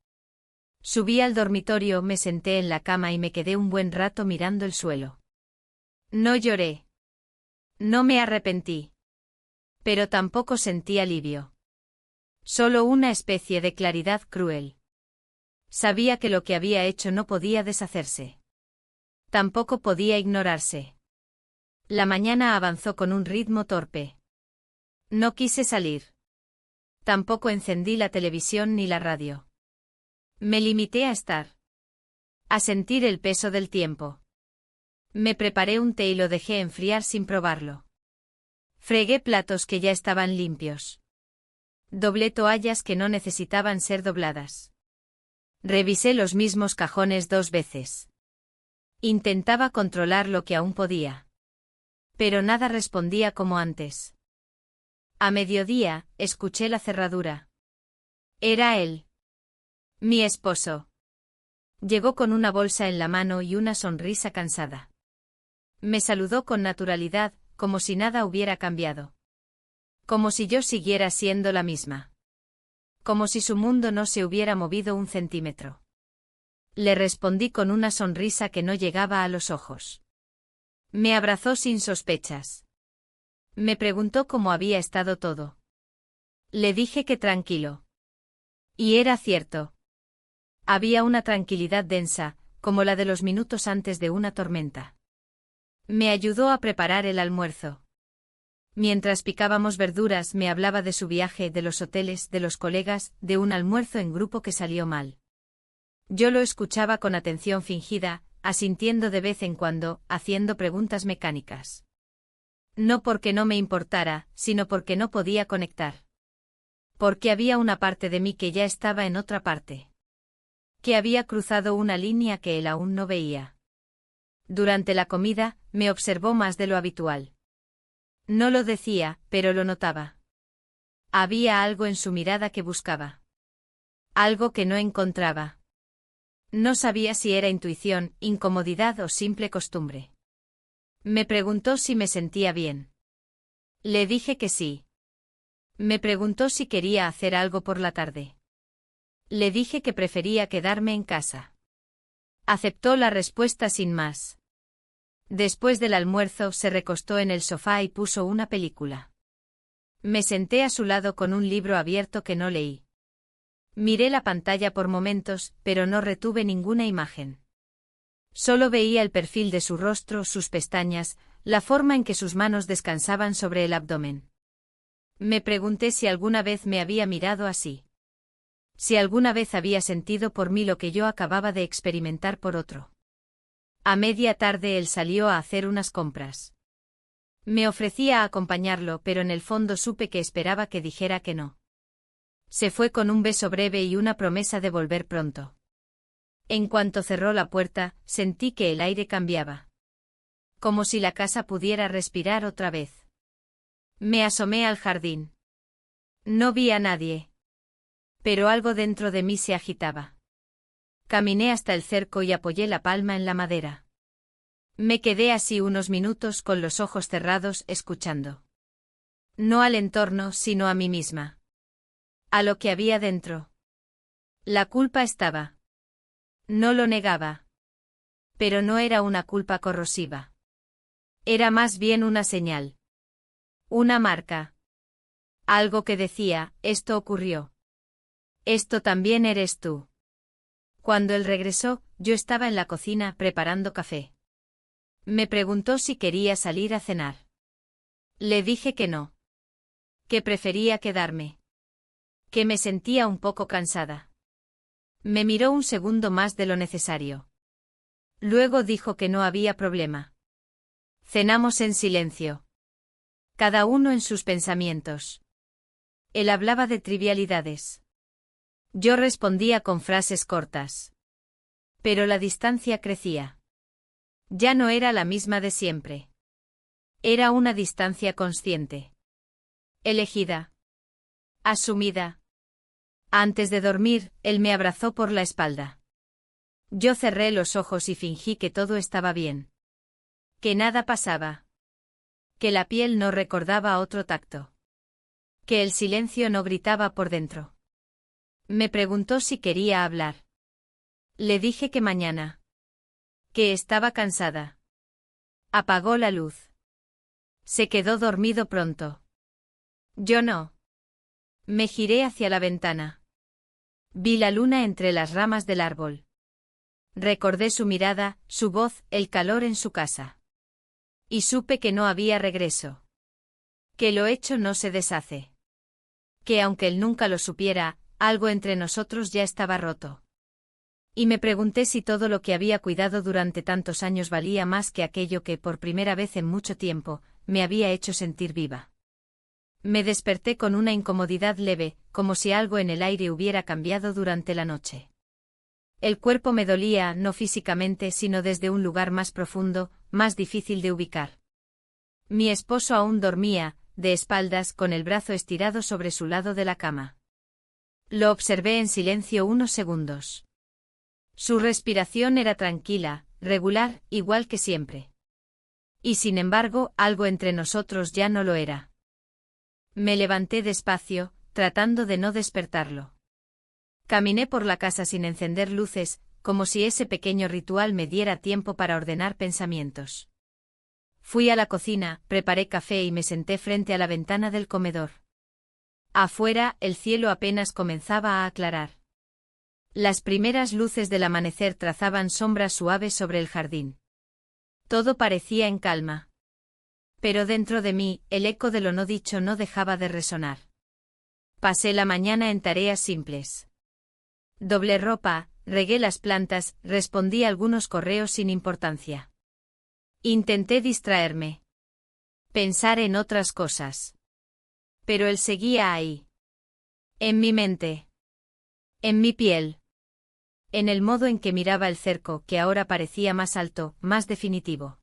Subí al dormitorio, me senté en la cama y me quedé un buen rato mirando el suelo. No lloré. No me arrepentí. Pero tampoco sentí alivio. Solo una especie de claridad cruel. Sabía que lo que había hecho no podía deshacerse. Tampoco podía ignorarse. La mañana avanzó con un ritmo torpe. No quise salir. Tampoco encendí la televisión ni la radio. Me limité a estar. A sentir el peso del tiempo. Me preparé un té y lo dejé enfriar sin probarlo. Fregué platos que ya estaban limpios. Doblé toallas que no necesitaban ser dobladas. Revisé los mismos cajones 2 veces. Intentaba controlar lo que aún podía. Pero nada respondía como antes. A mediodía, escuché la cerradura. Era él. Mi esposo. Llegó con una bolsa en la mano y una sonrisa cansada. Me saludó con naturalidad, como si nada hubiera cambiado. Como si yo siguiera siendo la misma. Como si su mundo no se hubiera movido un centímetro. Le respondí con una sonrisa que no llegaba a los ojos. Me abrazó sin sospechas. Me preguntó cómo había estado todo. Le dije que tranquilo. Y era cierto. Había una tranquilidad densa, como la de los minutos antes de una tormenta. Me ayudó a preparar el almuerzo. Mientras picábamos verduras me hablaba de su viaje, de los hoteles, de los colegas, de un almuerzo en grupo que salió mal. Yo lo escuchaba con atención fingida, asintiendo de vez en cuando, haciendo preguntas mecánicas. No porque no me importara, sino porque no podía conectar. Porque había una parte de mí que ya estaba en otra parte. Que había cruzado una línea que él aún no veía. Durante la comida, me observó más de lo habitual. No lo decía, pero lo notaba. Había algo en su mirada que buscaba. Algo que no encontraba. No sabía si era intuición, incomodidad o simple costumbre. Me preguntó si me sentía bien. Le dije que sí. Me preguntó si quería hacer algo por la tarde. Le dije que prefería quedarme en casa. Aceptó la respuesta sin más. Después del almuerzo se recostó en el sofá y puso una película. Me senté a su lado con un libro abierto que no leí. Miré la pantalla por momentos, pero no retuve ninguna imagen. Solo veía el perfil de su rostro, sus pestañas, la forma en que sus manos descansaban sobre el abdomen. Me pregunté si alguna vez me había mirado así. Si alguna vez había sentido por mí lo que yo acababa de experimentar por otro. A media tarde él salió a hacer unas compras. Me ofrecía a acompañarlo, pero en el fondo supe que esperaba que dijera que no. Se fue con un beso breve y una promesa de volver pronto. En cuanto cerró la puerta, sentí que el aire cambiaba. Como si la casa pudiera respirar otra vez. Me asomé al jardín. No vi a nadie. Pero algo dentro de mí se agitaba. Caminé hasta el cerco y apoyé la palma en la madera. Me quedé así unos minutos con los ojos cerrados, escuchando. No al entorno, sino a mí misma. A lo que había dentro. La culpa estaba. No lo negaba. Pero no era una culpa corrosiva. Era más bien una señal. Una marca. Algo que decía, esto ocurrió. Esto también eres tú. Cuando él regresó, yo estaba en la cocina preparando café. Me preguntó si quería salir a cenar. Le dije que no. Que prefería quedarme. Que me sentía un poco cansada. Me miró un segundo más de lo necesario. Luego dijo que no había problema. Cenamos en silencio. Cada uno en sus pensamientos. Él hablaba de trivialidades. Yo respondía con frases cortas. Pero la distancia crecía. Ya no era la misma de siempre. Era una distancia consciente. Elegida. Asumida. Antes de dormir, él me abrazó por la espalda. Yo cerré los ojos y fingí que todo estaba bien. Que nada pasaba. Que la piel no recordaba otro tacto. Que el silencio no gritaba por dentro. Me preguntó si quería hablar. Le dije que mañana. Que estaba cansada. Apagó la luz. Se quedó dormido pronto. Yo no. Me giré hacia la ventana. Vi la luna entre las ramas del árbol. Recordé su mirada, su voz, el calor en su casa. Y supe que no había regreso. Que lo hecho no se deshace. Que aunque él nunca lo supiera, algo entre nosotros ya estaba roto. Y me pregunté si todo lo que había cuidado durante tantos años valía más que aquello que, por primera vez en mucho tiempo, me había hecho sentir viva. Me desperté con una incomodidad leve, como si algo en el aire hubiera cambiado durante la noche. El cuerpo me dolía, no físicamente, sino desde un lugar más profundo, más difícil de ubicar. Mi esposo aún dormía, de espaldas, con el brazo estirado sobre su lado de la cama. Lo observé en silencio unos segundos. Su respiración era tranquila, regular, igual que siempre. Y sin embargo, algo entre nosotros ya no lo era. Me levanté despacio, tratando de no despertarlo. Caminé por la casa sin encender luces, como si ese pequeño ritual me diera tiempo para ordenar pensamientos. Fui a la cocina, preparé café y me senté frente a la ventana del comedor. Afuera, el cielo apenas comenzaba a aclarar. Las primeras luces del amanecer trazaban sombras suaves sobre el jardín. Todo parecía en calma. Pero dentro de mí, el eco de lo no dicho no dejaba de resonar. Pasé la mañana en tareas simples. Doblé ropa, regué las plantas, respondí a algunos correos sin importancia. Intenté distraerme. Pensar en otras cosas. Pero él seguía ahí. En mi mente. En mi piel. En el modo en que miraba el cerco, que ahora parecía más alto, más definitivo.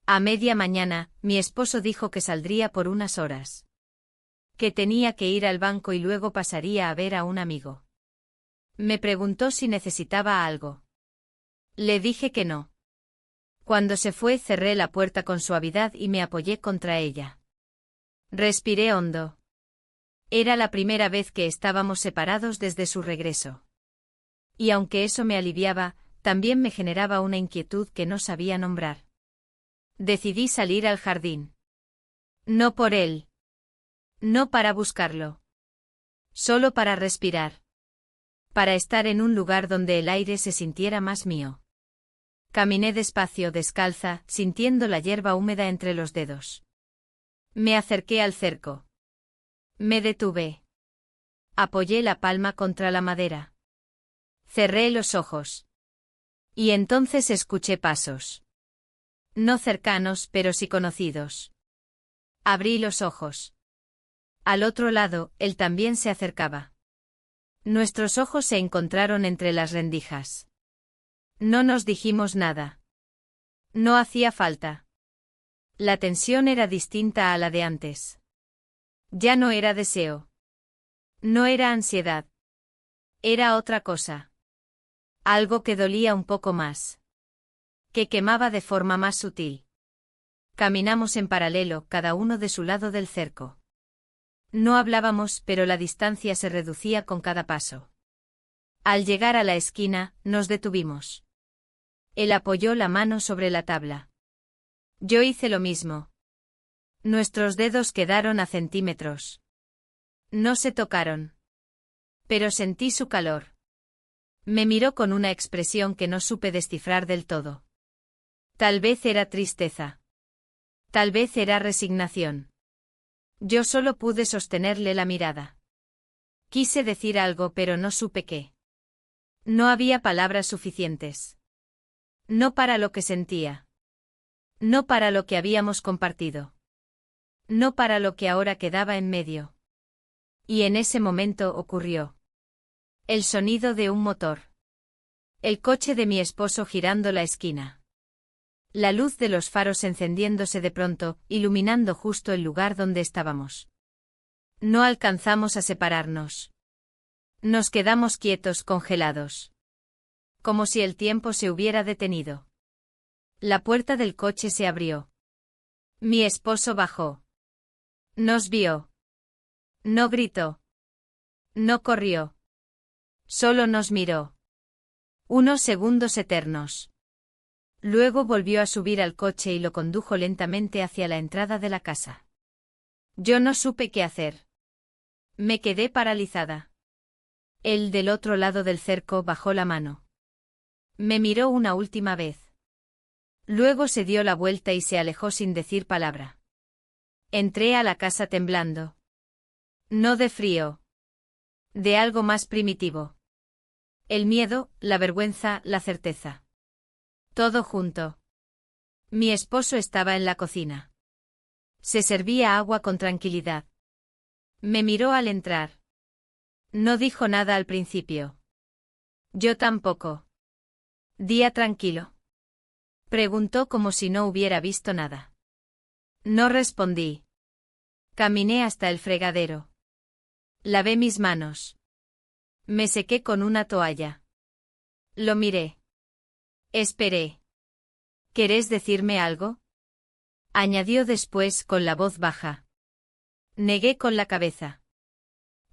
A media mañana, mi esposo dijo que saldría por unas horas. Que tenía que ir al banco y luego pasaría a ver a un amigo. Me preguntó si necesitaba algo. Le dije que no. Cuando se fue, cerré la puerta con suavidad y me apoyé contra ella. Respiré hondo. Era la primera vez que estábamos separados desde su regreso. Y aunque eso me aliviaba, también me generaba una inquietud que no sabía nombrar. Decidí salir al jardín. No por él. No para buscarlo. Solo para respirar. Para estar en un lugar donde el aire se sintiera más mío. Caminé despacio, descalza, sintiendo la hierba húmeda entre los dedos. Me acerqué al cerco. Me detuve. Apoyé la palma contra la madera. Cerré los ojos. Y entonces escuché pasos. No cercanos, pero sí conocidos. Abrí los ojos. Al otro lado, él también se acercaba. Nuestros ojos se encontraron entre las rendijas. No nos dijimos nada. No hacía falta. La tensión era distinta a la de antes. Ya no era deseo. No era ansiedad. Era otra cosa. Algo que dolía un poco más. Que quemaba de forma más sutil. Caminamos en paralelo, cada uno de su lado del cerco. No hablábamos, pero la distancia se reducía con cada paso. Al llegar a la esquina, nos detuvimos. Él apoyó la mano sobre la tabla. Yo hice lo mismo. Nuestros dedos quedaron a centímetros. No se tocaron. Pero sentí su calor. Me miró con una expresión que no supe descifrar del todo. Tal vez era tristeza. Tal vez era resignación. Yo solo pude sostenerle la mirada. Quise decir algo, pero no supe qué. No había palabras suficientes. No para lo que sentía. No para lo que habíamos compartido. No para lo que ahora quedaba en medio. Y en ese momento ocurrió. El sonido de un motor. El coche de mi esposo girando la esquina. La luz de los faros encendiéndose de pronto, iluminando justo el lugar donde estábamos. No alcanzamos a separarnos. Nos quedamos quietos, congelados. Como si el tiempo se hubiera detenido. La puerta del coche se abrió. Mi esposo bajó. Nos vio. No gritó. No corrió. Solo nos miró. Unos segundos eternos. Luego volvió a subir al coche y lo condujo lentamente hacia la entrada de la casa. Yo no supe qué hacer. Me quedé paralizada. Él del otro lado del cerco bajó la mano. Me miró una última vez. Luego se dio la vuelta y se alejó sin decir palabra. Entré a la casa temblando. No de frío. De algo más primitivo. El miedo, la vergüenza, la certeza. Todo junto. Mi esposo estaba en la cocina. Se servía agua con tranquilidad. Me miró al entrar. No dijo nada al principio. Yo tampoco. Día tranquilo. Preguntó como si no hubiera visto nada. No respondí. Caminé hasta el fregadero. Lavé mis manos. Me sequé con una toalla. Lo miré. Esperé. ¿Querés decirme algo? Añadió después con la voz baja. Negué con la cabeza.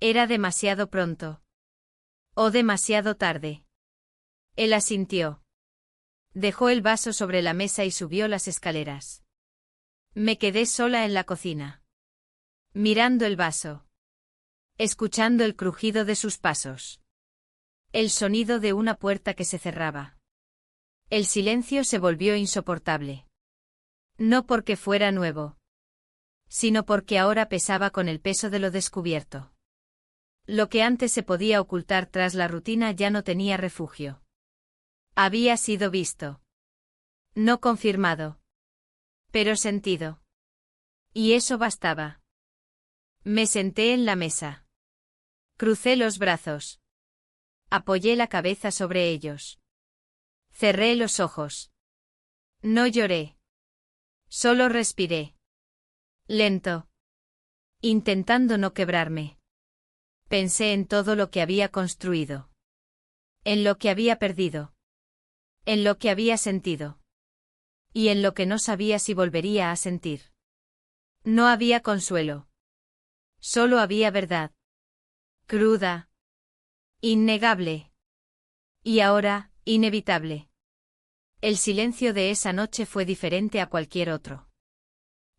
Era demasiado pronto. O demasiado tarde. Él asintió. Dejó el vaso sobre la mesa y subió las escaleras. Me quedé sola en la cocina. Mirando el vaso. Escuchando el crujido de sus pasos. El sonido de una puerta que se cerraba. El silencio se volvió insoportable. No porque fuera nuevo. Sino porque ahora pesaba con el peso de lo descubierto. Lo que antes se podía ocultar tras la rutina ya no tenía refugio. Había sido visto. No confirmado. Pero sentido. Y eso bastaba. Me senté en la mesa. Crucé los brazos. Apoyé la cabeza sobre ellos. Cerré los ojos. No lloré. Solo respiré. Lento. Intentando no quebrarme. Pensé en todo lo que había construido. En lo que había perdido. En lo que había sentido. Y en lo que no sabía si volvería a sentir. No había consuelo. Solo había verdad. Cruda. Innegable. Y ahora, inevitable. El silencio de esa noche fue diferente a cualquier otro.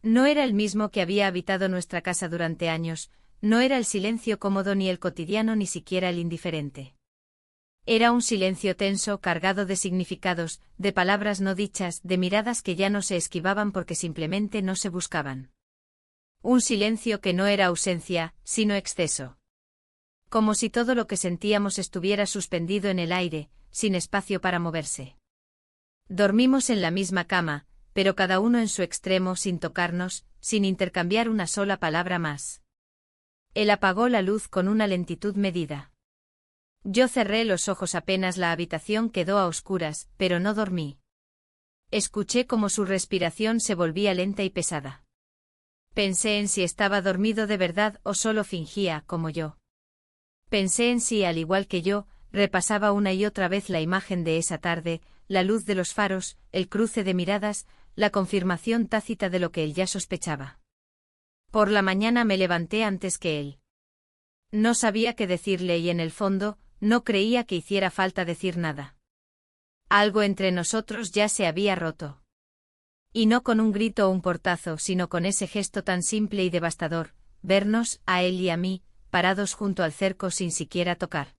No era el mismo que había habitado nuestra casa durante años, no era el silencio cómodo ni el cotidiano ni siquiera el indiferente. Era un silencio tenso, cargado de significados, de palabras no dichas, de miradas que ya no se esquivaban porque simplemente no se buscaban. Un silencio que no era ausencia, sino exceso. Como si todo lo que sentíamos estuviera suspendido en el aire, sin espacio para moverse. Dormimos en la misma cama, pero cada uno en su extremo sin tocarnos, sin intercambiar una sola palabra más. Él apagó la luz con una lentitud medida. Yo cerré los ojos apenas la habitación quedó a oscuras, pero no dormí. Escuché cómo su respiración se volvía lenta y pesada. Pensé en si estaba dormido de verdad o solo fingía, como yo. Pensé en si, al igual que yo, repasaba una y otra vez la imagen de esa tarde, la luz de los faros, el cruce de miradas, la confirmación tácita de lo que él ya sospechaba. Por la mañana me levanté antes que él. No sabía qué decirle y en el fondo, no creía que hiciera falta decir nada. Algo entre nosotros ya se había roto. Y no con un grito o un portazo, sino con ese gesto tan simple y devastador, vernos, a él y a mí, parados junto al cerco sin siquiera tocar.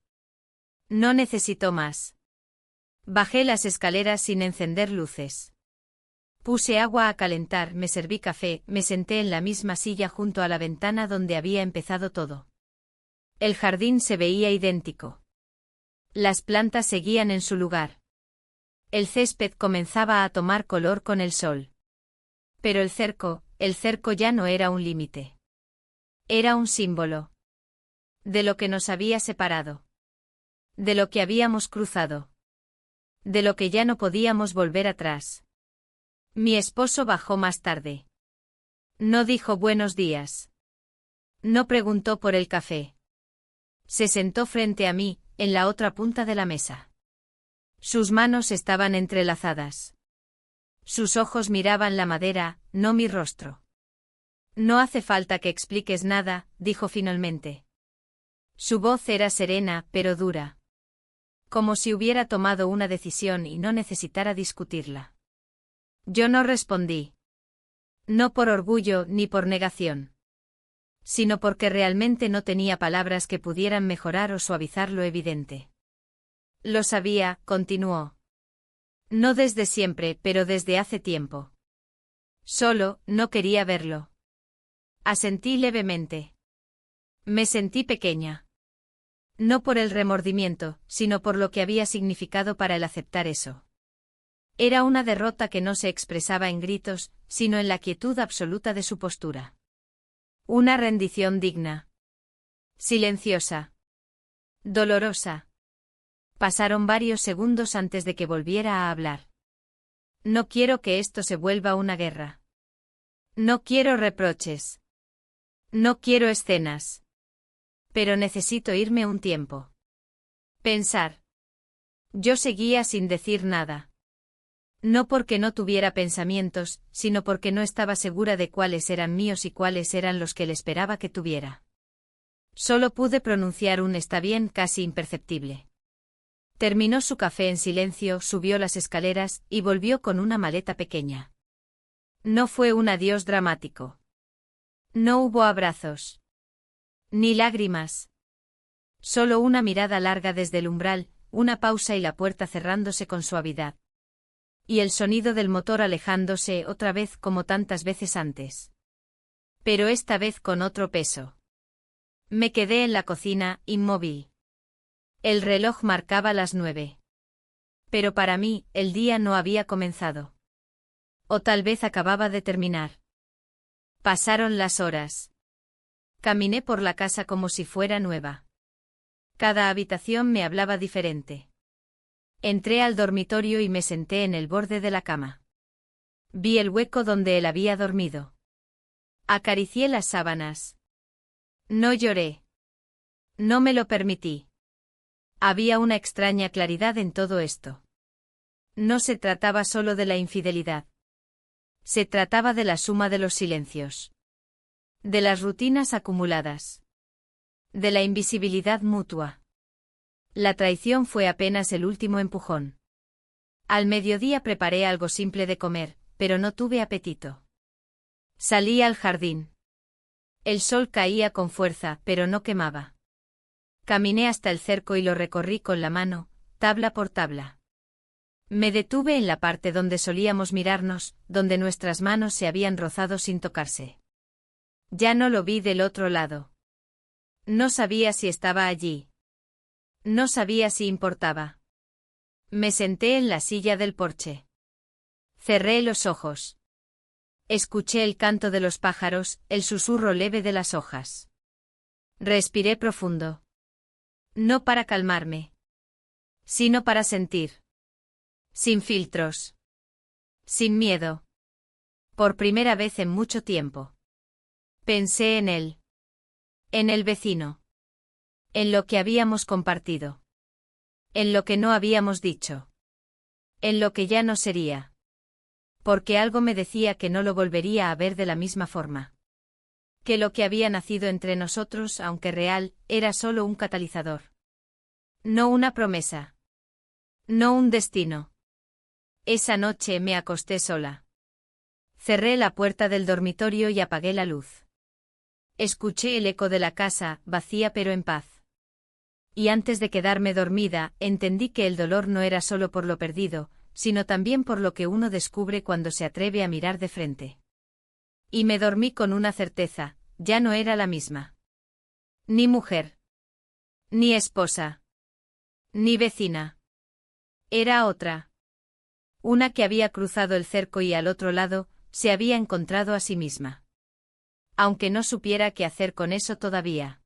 No necesitó más. Bajé las escaleras sin encender luces. Puse agua a calentar, me serví café, me senté en la misma silla junto a la ventana donde había empezado todo. El jardín se veía idéntico. Las plantas seguían en su lugar. El césped comenzaba a tomar color con el sol. Pero el cerco ya no era un límite. Era un símbolo. De lo que nos había separado. De lo que habíamos cruzado. De lo que ya no podíamos volver atrás. Mi esposo bajó más tarde. No dijo buenos días. No preguntó por el café. Se sentó frente a mí, en la otra punta de la mesa. Sus manos estaban entrelazadas. Sus ojos miraban la madera, no mi rostro. No hace falta que expliques nada, dijo finalmente. Su voz era serena, pero dura. Como si hubiera tomado una decisión y no necesitara discutirla. Yo no respondí. No por orgullo ni por negación. Sino porque realmente no tenía palabras que pudieran mejorar o suavizar lo evidente. Lo sabía, continuó. No desde siempre, pero desde hace tiempo. Solo, no quería verlo. Asentí levemente. Me sentí pequeña. No por el remordimiento, sino por lo que había significado para él aceptar eso. Era una derrota que no se expresaba en gritos, sino en la quietud absoluta de su postura. Una rendición digna. Silenciosa. Dolorosa. Pasaron varios segundos antes de que volviera a hablar. No quiero que esto se vuelva una guerra. No quiero reproches. No quiero escenas. Pero necesito irme un tiempo. Pensar. Yo seguía sin decir nada. No porque no tuviera pensamientos, sino porque no estaba segura de cuáles eran míos y cuáles eran los que él esperaba que tuviera. Solo pude pronunciar un está bien casi imperceptible. Terminó su café en silencio, subió las escaleras y volvió con una maleta pequeña. No fue un adiós dramático. No hubo abrazos. Ni lágrimas. Solo una mirada larga desde el umbral, una pausa y la puerta cerrándose con suavidad. Y el sonido del motor alejándose otra vez como tantas veces antes. Pero esta vez con otro peso. Me quedé en la cocina, inmóvil. El reloj marcaba las 9. Pero para mí, el día no había comenzado. O tal vez acababa de terminar. Pasaron las horas. Caminé por la casa como si fuera nueva. Cada habitación me hablaba diferente. Entré al dormitorio y me senté en el borde de la cama. Vi el hueco donde él había dormido. Acaricié las sábanas. No lloré. No me lo permití. Había una extraña claridad en todo esto. No se trataba solo de la infidelidad. Se trataba de la suma de los silencios. De las rutinas acumuladas. De la invisibilidad mutua. La traición fue apenas el último empujón. Al mediodía preparé algo simple de comer, pero no tuve apetito. Salí al jardín. El sol caía con fuerza, pero no quemaba. Caminé hasta el cerco y lo recorrí con la mano, tabla por tabla. Me detuve en la parte donde solíamos mirarnos, donde nuestras manos se habían rozado sin tocarse. Ya no lo vi del otro lado. No sabía si estaba allí. No sabía si importaba. Me senté en la silla del porche. Cerré los ojos. Escuché el canto de los pájaros, el susurro leve de las hojas. Respiré profundo. No para calmarme. Sino para sentir. Sin filtros. Sin miedo. Por primera vez en mucho tiempo. Pensé en él. En el vecino. En lo que habíamos compartido. En lo que no habíamos dicho. En lo que ya no sería. Porque algo me decía que no lo volvería a ver de la misma forma. Que lo que había nacido entre nosotros, aunque real, era solo un catalizador. No una promesa. No un destino. Esa noche me acosté sola. Cerré la puerta del dormitorio y apagué la luz. Escuché el eco de la casa, vacía pero en paz. Y antes de quedarme dormida, entendí que el dolor no era solo por lo perdido, sino también por lo que uno descubre cuando se atreve a mirar de frente. Y me dormí con una certeza, ya no era la misma. Ni mujer. Ni esposa. Ni vecina. Era otra. Una que había cruzado el cerco y al otro lado, se había encontrado a sí misma. Aunque no supiera qué hacer con eso todavía.